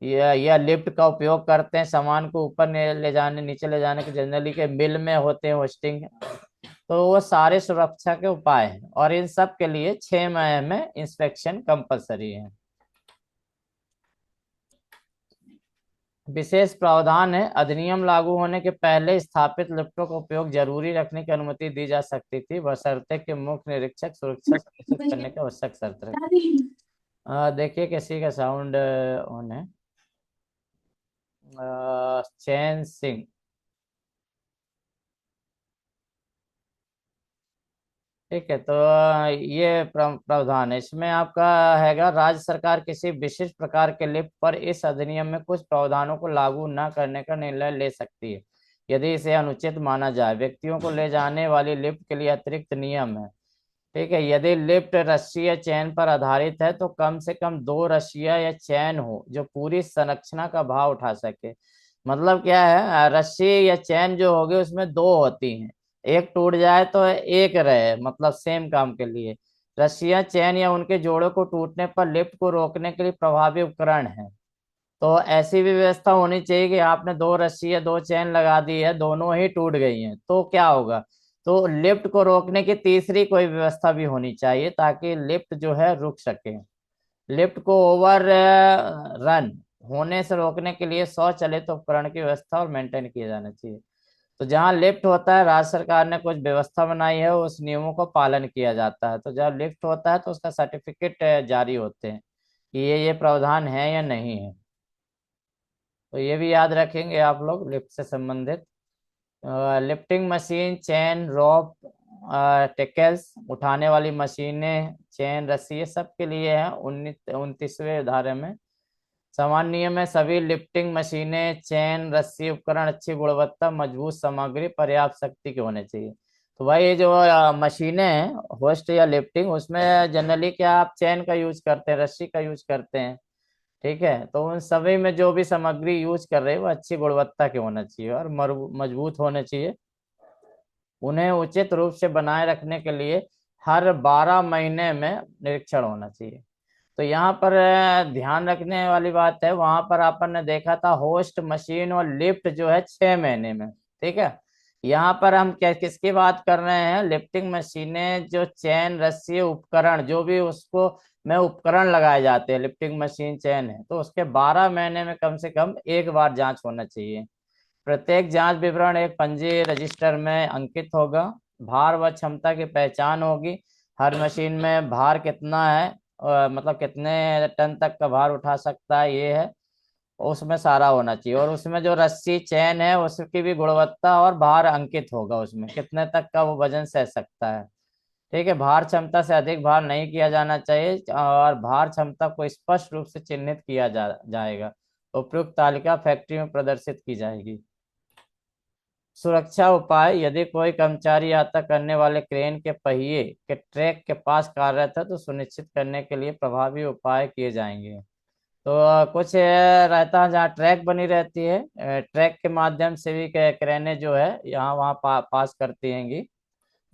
या लिफ्ट का उपयोग करते हैं सामान को ऊपर ले जाने नीचे ले जाने के, जनरली के मिल में होते हैं होस्टिंग। तो वो सारे सुरक्षा के उपाय हैं और इन सब के लिए 6 माह में इंस्पेक्शन कंपलसरी है। विशेष प्रावधान है, अधिनियम लागू होने के पहले स्थापित लिफ्टों का उपयोग जरूरी रखने की अनुमति दी जा सकती थी, बशर्ते कि मुख्य निरीक्षक सुरक्षा सुनिश्चित करने की आवश्यक शर्त रखे। देखिए किसी का साउंड ऑन है। चैन सिंह। ठीक है, तो ये प्रावधान है इसमें आपका हैगा, राज्य सरकार किसी विशिष्ट प्रकार के लिफ्ट पर इस अधिनियम में कुछ प्रावधानों को लागू न करने का निर्णय ले सकती है यदि इसे अनुचित माना जाए। व्यक्तियों को ले जाने वाली लिफ्ट के लिए अतिरिक्त नियम है। ठीक है, यदि लिफ्ट रस्सी या चैन पर आधारित है तो कम से कम 2 रस्सियां या चैन हो जो पूरी संरचना का भार उठा सके। मतलब क्या है, रस्सी या चैन जो होगी उसमें 2 होती हैं, एक टूट जाए तो एक रहे, मतलब सेम काम के लिए। रस्सियां, चैन या उनके जोड़ों को टूटने पर लिफ्ट को रोकने के लिए प्रभावी उपकरण है। तो ऐसी भी व्यवस्था होनी चाहिए कि आपने 2 रस्सी या 2 चैन लगा दी है, दोनों ही टूट गई हैं, तो क्या होगा, तो लिफ्ट को रोकने की तीसरी कोई व्यवस्था भी होनी चाहिए ताकि लिफ्ट जो है रुक सके। लिफ्ट को ओवर रन होने से रोकने के लिए स्वचालित उपकरण की व्यवस्था और मेंटेन किया जाना चाहिए। तो जहाँ लिफ्ट होता है राज्य सरकार ने कुछ व्यवस्था बनाई है, उस नियमों का पालन किया जाता है। तो जब लिफ्ट होता है तो उसका सर्टिफिकेट जारी होते हैं कि ये प्रावधान है या नहीं है। तो ये भी याद रखेंगे आप लोग लिफ्ट से संबंधित। लिफ्टिंग मशीन, चैन, रोप, टेकल्स, उठाने वाली मशीनें, चैन, रस्सी, ये सब के लिए है 29वें धारा में। सामान्य नियम है, सभी लिफ्टिंग मशीनें, चैन, रस्सी उपकरण अच्छी गुणवत्ता, मजबूत सामग्री, पर्याप्त शक्ति के होने चाहिए। तो भाई ये जो मशीनें हैं होस्ट या लिफ्टिंग, उसमें जनरली क्या आप चैन का यूज करते हैं, रस्सी का यूज करते हैं। ठीक है, तो उन सभी में जो भी सामग्री यूज कर रहे हैं वो अच्छी गुणवत्ता के होना चाहिए और मजबूत होने चाहिए। उन्हें उचित रूप से बनाए रखने के लिए हर 12 महीने में निरीक्षण होना चाहिए। तो यहाँ पर ध्यान रखने वाली बात है, वहां पर अपन ने देखा था होस्ट, मशीन और लिफ्ट जो है 6 महीने में। ठीक है, यहाँ पर हम क्या किसकी बात कर रहे हैं, लिफ्टिंग मशीनें, जो चैन, रस्सी, उपकरण, जो भी उसको में उपकरण लगाए जाते हैं, लिफ्टिंग मशीन, चैन है, तो उसके 12 महीने में कम से कम एक बार जांच होना चाहिए। प्रत्येक जांच विवरण एक पंजी रजिस्टर में अंकित होगा। भार व क्षमता की पहचान होगी, हर मशीन में भार कितना है, मतलब कितने टन तक का भार उठा सकता है, ये है, उसमें सारा होना चाहिए। और उसमें जो रस्सी, चैन है उसकी भी गुणवत्ता और भार अंकित होगा, उसमें कितने तक का वो वजन सह सकता है। ठीक है, भार क्षमता से अधिक भार नहीं किया जाना चाहिए और भार क्षमता को स्पष्ट रूप से चिन्हित किया जाएगा। उपयुक्त तालिका फैक्ट्री में प्रदर्शित की जाएगी। सुरक्षा उपाय, यदि कोई कर्मचारी यात्रा करने वाले क्रेन के पहिए के ट्रैक के पास कार्यरत है तो सुनिश्चित करने के लिए प्रभावी उपाय किए जाएंगे। तो कुछ रहता है जहाँ ट्रैक बनी रहती है, ट्रैक के माध्यम से भी क्रेनें जो है यहाँ वहाँ पास करती हैंगी।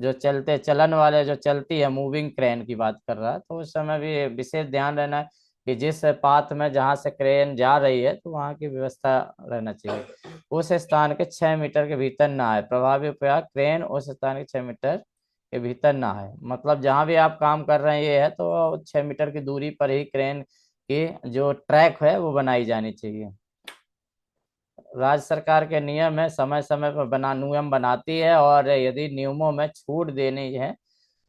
जो चलन वाले जो चलती है, मूविंग क्रेन की बात कर रहा है, तो उस समय भी विशेष ध्यान रहना है कि जिस पाथ में जहाँ से क्रेन जा रही है तो वहाँ की व्यवस्था रहना चाहिए। उस स्थान के 6 मीटर के भीतर ना आए, प्रभावी उपाय, क्रेन उस स्थान के 6 मीटर के भीतर ना आए। मतलब जहाँ भी आप काम कर रहे हैं ये है तो 6 मीटर की दूरी पर ही क्रेन की जो ट्रैक है वो बनाई जानी चाहिए। राज्य सरकार के नियम है, समय समय पर नियम बनाती है और यदि नियमों में छूट देनी है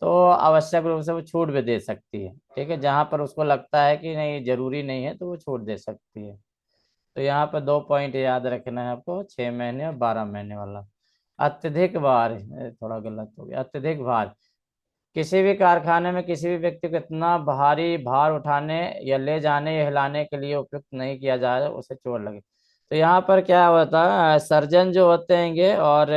तो आवश्यक रूप से वो छूट भी दे सकती है। ठीक है, जहां पर उसको लगता है कि नहीं जरूरी नहीं है तो वो छूट दे सकती है। तो यहाँ पर 2 पॉइंट याद रखना है आपको, 6 महीने और 12 महीने वाला। अत्यधिक भार, थोड़ा गलत हो गया, अत्यधिक भार, किसी भी कारखाने में किसी भी व्यक्ति को इतना भारी भार उठाने या ले जाने या हिलाने के लिए उपयुक्त नहीं किया जाए उसे चोट लगे। तो यहाँ पर क्या होता है, सर्जन जो होते हैंगे और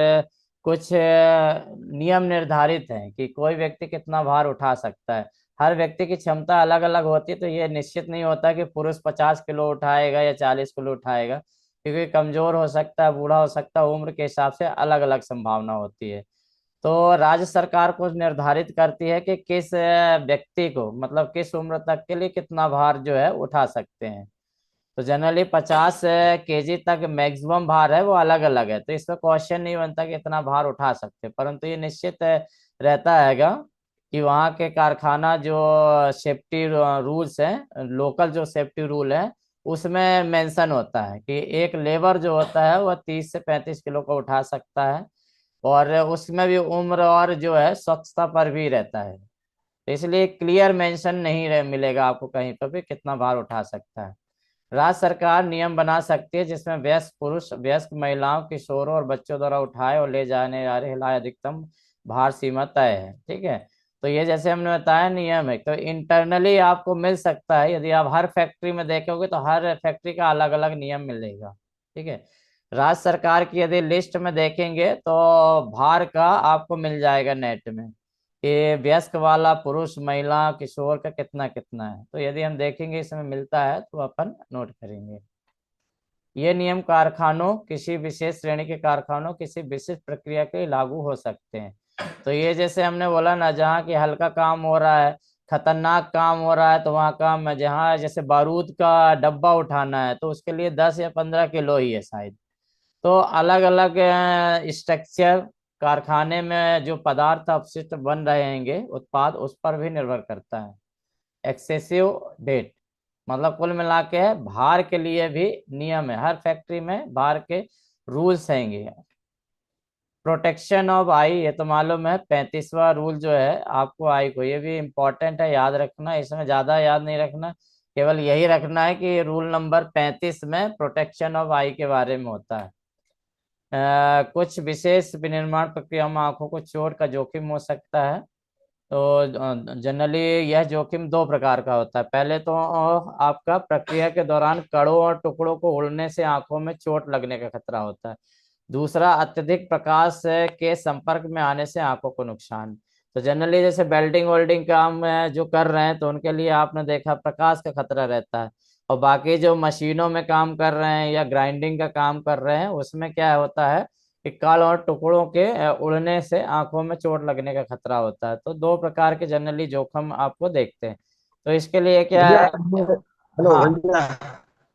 कुछ नियम निर्धारित हैं कि कोई व्यक्ति कितना भार उठा सकता है। हर व्यक्ति की क्षमता अलग अलग होती है, तो ये निश्चित नहीं होता कि पुरुष 50 किलो उठाएगा या 40 किलो उठाएगा, क्योंकि कमजोर हो सकता है, बूढ़ा हो सकता है, उम्र के हिसाब से अलग अलग संभावना होती है। तो राज्य सरकार को निर्धारित करती है कि किस व्यक्ति को, मतलब किस उम्र तक के लिए कितना भार जो है उठा सकते हैं। तो जनरली 50 kg तक मैक्सिमम भार है वो अलग अलग है, तो इसमें क्वेश्चन नहीं बनता कि इतना भार उठा सकते, परंतु ये निश्चित रहता हैगा कि वहाँ के कारखाना जो सेफ्टी रूल्स हैं, लोकल जो सेफ्टी रूल है, उसमें मेंशन होता है कि एक लेबर जो होता है वह 30 से 35 किलो को उठा सकता है, और उसमें भी उम्र और जो है स्वच्छता पर भी रहता है। तो इसलिए क्लियर मेंशन नहीं मिलेगा आपको कहीं पर भी कितना भार उठा सकता है। राज्य सरकार नियम बना सकती है जिसमें वयस्क पुरुष, वयस्क महिलाओं, किशोरों और बच्चों द्वारा उठाए और ले जाने वाले हिलाए अधिकतम भार सीमा तय है। ठीक है, तो ये जैसे हमने बताया नियम है, तो इंटरनली आपको मिल सकता है, यदि आप हर फैक्ट्री में देखोगे तो हर फैक्ट्री का अलग अलग नियम मिलेगा। ठीक है, राज्य सरकार की यदि लिस्ट में देखेंगे तो भार का आपको मिल जाएगा नेट में कि वयस्क वाला, पुरुष, महिला, किशोर का कितना कितना है। तो यदि हम देखेंगे इसमें मिलता है तो अपन नोट करेंगे। ये नियम कारखानों, किसी विशेष श्रेणी के कारखानों, किसी विशिष्ट प्रक्रिया के लिए लागू हो सकते हैं। तो ये जैसे हमने बोला ना, जहाँ की हल्का काम हो रहा है, खतरनाक काम हो रहा है, तो वहाँ काम, जहाँ जैसे बारूद का डब्बा उठाना है तो उसके लिए 10 या 15 किलो ही है शायद। तो अलग अलग स्ट्रक्चर, कारखाने में जो पदार्थ अपशिष्ट बन रहे हैं उत्पाद, उस पर भी निर्भर करता है। एक्सेसिव डेट मतलब कुल मिला के भार के लिए भी नियम है, हर फैक्ट्री में भार के रूल्स हैंगे। प्रोटेक्शन ऑफ आई, ये तो मालूम है, 35वां रूल जो है आपको आई को, ये भी इम्पोर्टेंट है, याद रखना, इसमें ज्यादा याद नहीं रखना, केवल यही रखना है कि रूल नंबर 35 में प्रोटेक्शन ऑफ आई के बारे में होता है। कुछ विशेष विनिर्माण प्रक्रिया में आंखों को चोट का जोखिम हो सकता है। तो जनरली यह जोखिम दो प्रकार का होता है। पहले तो आपका प्रक्रिया के दौरान कणों और टुकड़ों को उड़ने से आंखों में चोट लगने का खतरा होता है। दूसरा, अत्यधिक प्रकाश के संपर्क में आने से आंखों को नुकसान। तो जनरली जैसे वेल्डिंग वेल्डिंग काम जो कर रहे हैं तो उनके लिए आपने देखा प्रकाश का खतरा रहता है, और बाकी जो मशीनों में काम कर रहे हैं या ग्राइंडिंग का काम कर रहे हैं उसमें क्या होता है कि कण और टुकड़ों के उड़ने से आंखों में चोट लगने का खतरा होता है। तो दो प्रकार के जनरली जोखिम आपको देखते हैं। तो इसके लिए क्या भैया, है। हेलो हाँ भैया,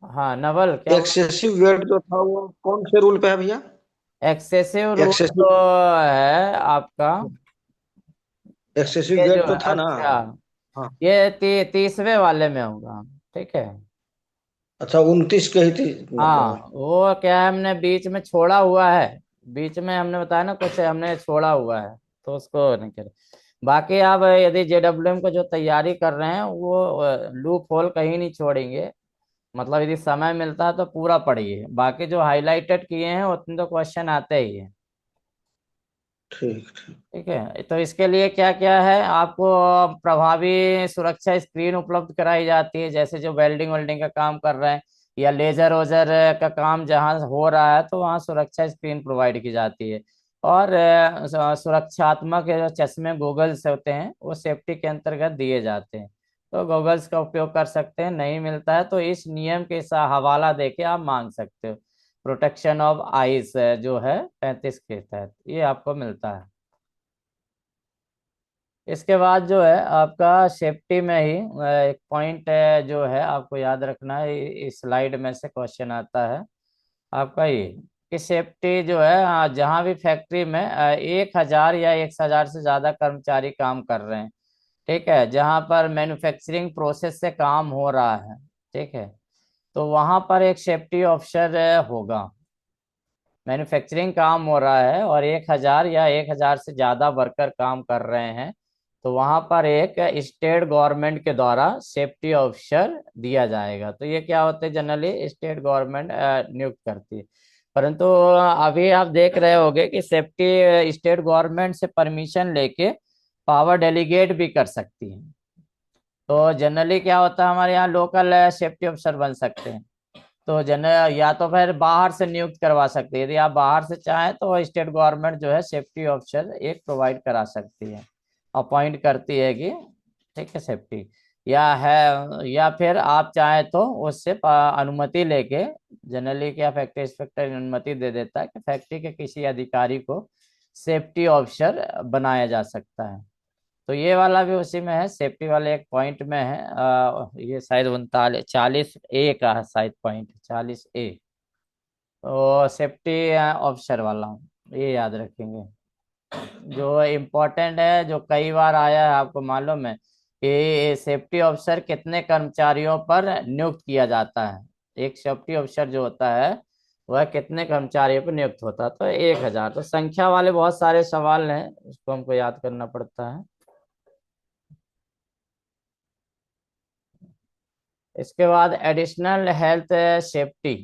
हाँ, नवल क्या बोल। एक्सेसिव वेट जो था वो कौन से रूल पे है भैया? एक्सेसिव रूल एक्सेसिव तो है आपका, एक्सेसिव ये जो वेट है, जो था ना। अच्छा, हाँ। ये 30वें वाले में होगा। ठीक है, अच्छा, 29 के ही थी हाँ, मतलब। वो क्या है, हमने बीच में छोड़ा हुआ है, बीच में हमने बताया ना कुछ हमने छोड़ा हुआ है, तो उसको नहीं करे। बाकी आप यदि जेडब्ल्यूएम को जो तैयारी कर रहे हैं वो लूप होल कहीं नहीं छोड़ेंगे, मतलब यदि समय मिलता है तो पूरा पढ़िए, बाकी जो हाईलाइटेड किए हैं उतने तो क्वेश्चन आते ही है। ठीक ठीक। ठीक है, तो इसके लिए क्या क्या है, आपको प्रभावी सुरक्षा स्क्रीन उपलब्ध कराई जाती है, जैसे जो वेल्डिंग वेल्डिंग का काम कर रहे हैं या लेजर वोजर का काम जहाँ हो रहा है तो वहाँ सुरक्षा स्क्रीन प्रोवाइड की जाती है। और सुरक्षात्मक जो चश्मे गूगल्स होते हैं वो सेफ्टी के अंतर्गत दिए जाते हैं, तो गूगल्स का उपयोग कर सकते हैं। नहीं मिलता है तो इस नियम के हवाला देके आप मांग सकते हो। प्रोटेक्शन ऑफ आईज जो है 35 के तहत ये आपको मिलता है। इसके बाद जो है आपका सेफ्टी में ही एक पॉइंट है जो है आपको याद रखना है, इस स्लाइड में से क्वेश्चन आता है आपका ये कि सेफ्टी जो है, जहाँ भी फैक्ट्री में 1000 या 1000 से ज्यादा कर्मचारी काम कर रहे हैं, ठीक है, जहाँ पर मैन्युफैक्चरिंग प्रोसेस से काम हो रहा है, ठीक है, तो वहां पर एक सेफ्टी ऑफिसर होगा। मैन्युफैक्चरिंग काम हो रहा है और 1000 या 1000 से ज्यादा वर्कर काम कर रहे हैं, तो वहां पर एक स्टेट गवर्नमेंट के द्वारा सेफ्टी ऑफिसर दिया जाएगा। तो ये क्या होते हैं, जनरली स्टेट गवर्नमेंट नियुक्त करती है, परंतु अभी आप देख रहे होंगे कि सेफ्टी स्टेट गवर्नमेंट से परमिशन लेके पावर डेलीगेट भी कर सकती है। तो जनरली क्या होता है, हमारे यहाँ लोकल सेफ्टी ऑफिसर बन सकते हैं, तो जनरल या तो फिर बाहर से नियुक्त करवा सकते हैं, यदि आप बाहर से चाहें तो स्टेट गवर्नमेंट जो है सेफ्टी ऑफिसर एक प्रोवाइड करा सकती है, अपॉइंट करती है कि ठीक है सेफ्टी, या है, या फिर आप चाहें तो उससे अनुमति लेके, जनरली क्या फैक्ट्री इंस्पेक्टर अनुमति दे देता है कि फैक्ट्री के किसी अधिकारी को सेफ्टी ऑफिसर बनाया जा सकता है। तो ये वाला भी उसी में है, सेफ्टी वाले एक पॉइंट में है। ये शायद 39 40 ए का है शायद, पॉइंट 40 ए। तो सेफ्टी ऑफिसर वाला ये याद रखेंगे, जो इम्पोर्टेंट है, जो कई बार आया है, आपको मालूम है कि सेफ्टी ऑफिसर कितने कर्मचारियों पर नियुक्त किया जाता है। एक सेफ्टी ऑफिसर जो होता है वह कितने कर्मचारियों पर नियुक्त होता है, तो 1000। तो संख्या वाले बहुत सारे सवाल हैं, उसको हमको याद करना पड़ता है। इसके बाद एडिशनल हेल्थ सेफ्टी।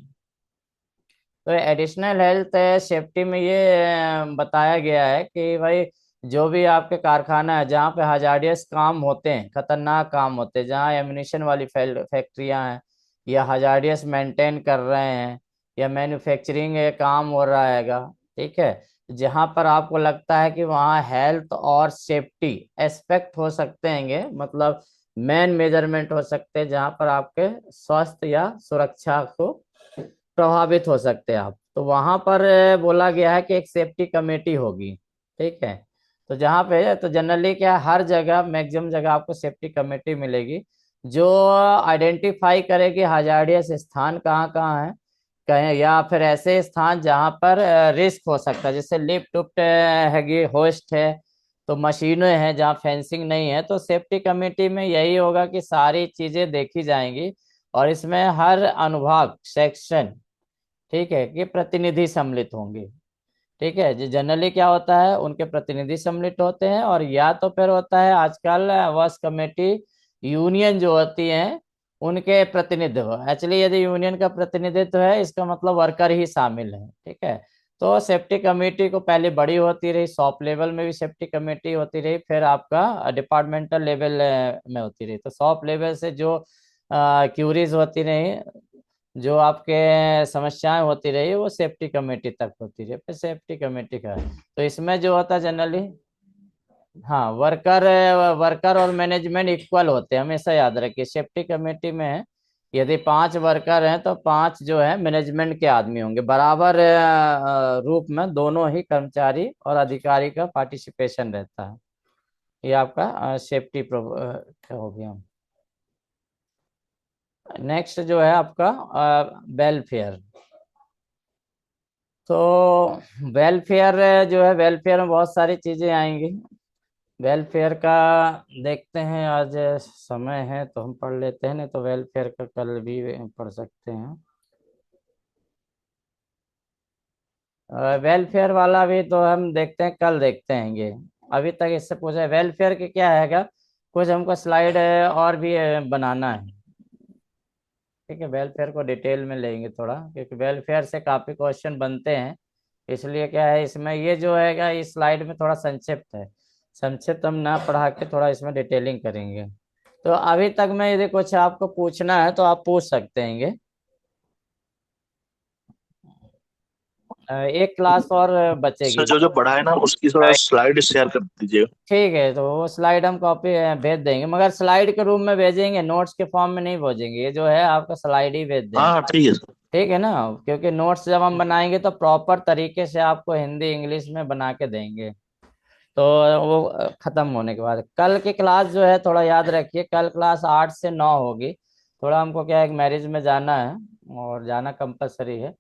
तो एडिशनल हेल्थ सेफ्टी में ये बताया गया है कि भाई जो भी आपके कारखाना है जहाँ पे हजार्डियस काम होते हैं, खतरनाक काम होते हैं, जहाँ एमिनेशन वाली फैक्ट्रियाँ हैं, या हजार्डियस मेंटेन कर रहे हैं, या मैन्युफैक्चरिंग काम हो रहा हैगा, ठीक है, जहाँ पर आपको लगता है कि वहाँ हेल्थ और सेफ्टी एस्पेक्ट हो सकते हैं, मतलब मेन मेजरमेंट हो सकते हैं, जहाँ पर आपके स्वास्थ्य या सुरक्षा को प्रभावित हो सकते हैं आप, तो वहां पर बोला गया है कि एक सेफ्टी कमेटी होगी, ठीक है। तो जहाँ पे तो जनरली क्या है, हर जगह मैक्सिमम जगह आपको सेफ्टी कमेटी मिलेगी, जो आइडेंटिफाई करेगी हजार्डियस स्थान कहाँ कहाँ है, कहीं या फिर ऐसे स्थान जहाँ पर रिस्क हो सकता है, जैसे लिफ्ट उफ्ट है, होस्ट है, तो मशीनें हैं जहाँ फेंसिंग नहीं है, तो सेफ्टी कमेटी में यही होगा कि सारी चीजें देखी जाएंगी, और इसमें हर अनुभाग सेक्शन, ठीक है, कि प्रतिनिधि सम्मिलित होंगे, ठीक है। जो जनरली क्या होता है, उनके प्रतिनिधि सम्मिलित होते हैं, और या तो फिर होता है आजकल वर्क्स कमेटी, यूनियन जो होती है उनके प्रतिनिधित्व। एक्चुअली यदि यूनियन का प्रतिनिधित्व है, इसका मतलब वर्कर ही शामिल है, ठीक है। तो सेफ्टी कमेटी को पहले बड़ी होती रही, शॉप लेवल में भी सेफ्टी कमेटी होती रही, फिर आपका डिपार्टमेंटल लेवल में होती रही। तो शॉप लेवल से जो क्यूरीज होती रही, जो आपके समस्याएं होती रही, वो सेफ्टी कमेटी तक होती रही, फिर सेफ्टी कमेटी का है। तो इसमें जो होता है जनरली, हाँ, वर्कर वर्कर और मैनेजमेंट इक्वल होते हैं, हमेशा याद रखिए। सेफ्टी कमेटी में है, यदि 5 वर्कर हैं तो 5 जो है मैनेजमेंट के आदमी होंगे, बराबर रूप में दोनों ही कर्मचारी और अधिकारी का पार्टिसिपेशन रहता है। ये आपका सेफ्टी हो गया। नेक्स्ट जो है आपका वेलफेयर। तो वेलफेयर जो है, वेलफेयर में बहुत सारी चीजें आएंगी। वेलफेयर का देखते हैं, आज समय है तो हम पढ़ लेते हैं, नहीं तो वेलफेयर का कल भी पढ़ सकते हैं। वेलफेयर वाला भी तो हम देखते हैं, कल देखते हैं ये। अभी तक इससे पूछा है वेलफेयर के क्या हैगा, कुछ हमको स्लाइड और भी बनाना है, ठीक है। वेलफेयर को डिटेल में लेंगे थोड़ा, क्योंकि वेलफेयर से काफी क्वेश्चन बनते हैं, इसलिए क्या है इसमें ये जो है इस स्लाइड में थोड़ा संक्षिप्त है, संक्षिप्त हम ना पढ़ा के थोड़ा इसमें डिटेलिंग करेंगे। तो अभी तक में यदि कुछ आपको पूछना है तो आप पूछ सकते हैं। एक क्लास और सर बचेगी। जो जो पढ़ा है ना उसकी थोड़ा स्लाइड शेयर कर दीजिएगा। ठीक है, तो वो स्लाइड हम कॉपी भेज देंगे, मगर स्लाइड के रूप में भेजेंगे, नोट्स के फॉर्म में नहीं भेजेंगे, ये जो है आपका स्लाइड ही भेज हाँ देंगे, हाँ ठीक है सर। ठीक है ना। क्योंकि नोट्स जब हम बनाएंगे तो प्रॉपर तरीके से आपको हिंदी इंग्लिश में बना के देंगे। तो वो खत्म होने के बाद कल की क्लास जो है थोड़ा याद रखिए, कल क्लास 8 से 9 होगी। थोड़ा हमको क्या है, एक मैरिज में जाना है, और जाना कंपलसरी है,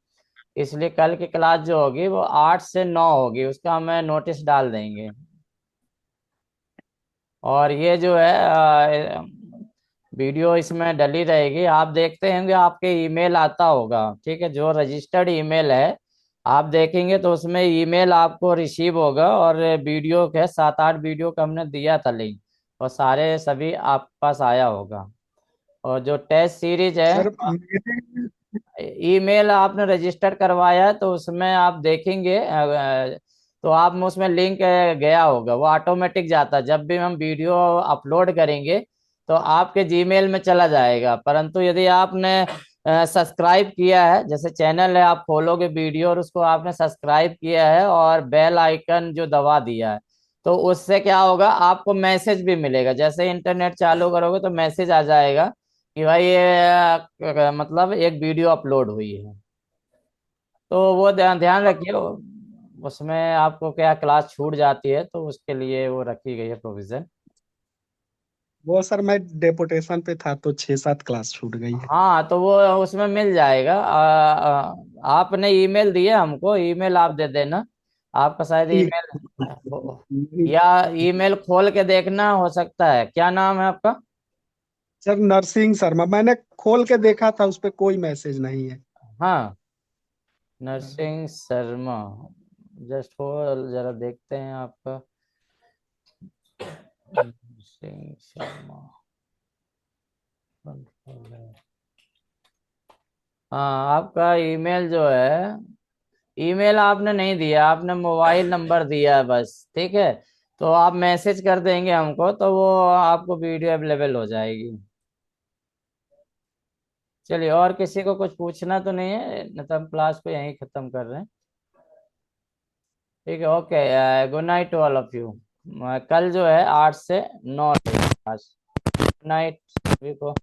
इसलिए कल की क्लास जो होगी वो 8 से 9 होगी, उसका हमें नोटिस डाल देंगे। और ये जो है वीडियो इसमें डली रहेगी, आप देखते होंगे, आपके ईमेल आता होगा, ठीक है, जो रजिस्टर्ड ईमेल है आप देखेंगे तो उसमें ईमेल आपको रिसीव होगा, और वीडियो के 7 8 वीडियो का हमने दिया था लिंक, और सारे सभी आपके पास आया होगा। और जो टेस्ट सीरीज है, सर मेरे ईमेल आपने रजिस्टर करवाया है तो उसमें आप देखेंगे, तो आप में उसमें लिंक गया होगा, वो ऑटोमेटिक जाता है, जब भी हम वीडियो अपलोड करेंगे तो आपके जीमेल में चला जाएगा। परंतु यदि आपने सब्सक्राइब किया है, जैसे चैनल है, आप खोलोगे वीडियो और उसको आपने सब्सक्राइब किया है और बेल आइकन जो दबा दिया है, तो उससे क्या होगा, आपको मैसेज भी मिलेगा, जैसे इंटरनेट चालू करोगे तो मैसेज आ जाएगा कि भाई ये मतलब एक वीडियो अपलोड हुई है। तो वो ध्यान ध्यान रखिए, उसमें आपको क्या क्लास छूट जाती है, तो उसके लिए वो रखी गई है प्रोविजन। वो सर मैं डेपुटेशन पे था तो 6-7 क्लास छूट गई है। हाँ तो वो उसमें मिल जाएगा। आपने ईमेल दिया हमको, ईमेल आप दे देना। आपका शायद ठीक। ईमेल या ईमेल खोल के देखना, हो सकता है। क्या नाम है आपका? सर नरसिंह शर्मा, मैंने खोल के देखा था, उस पे कोई मैसेज नहीं है। हाँ, नरसिंह शर्मा। जस्ट हो, जरा देखते हैं आपका। नरसिंह शर्मा। हाँ, आपका ईमेल जो है, ईमेल आपने नहीं दिया, आपने मोबाइल नंबर दिया है बस। ठीक है, तो आप मैसेज कर देंगे हमको तो वो आपको वीडियो अवेलेबल हो जाएगी। चलिए, और किसी को कुछ पूछना तो नहीं है, नहीं तो हम क्लास को यहीं खत्म कर रहे हैं। ठीक है, okay. Good night to all of you. कल जो है 8 से 9 क्लास। गुड नाइट सभी को।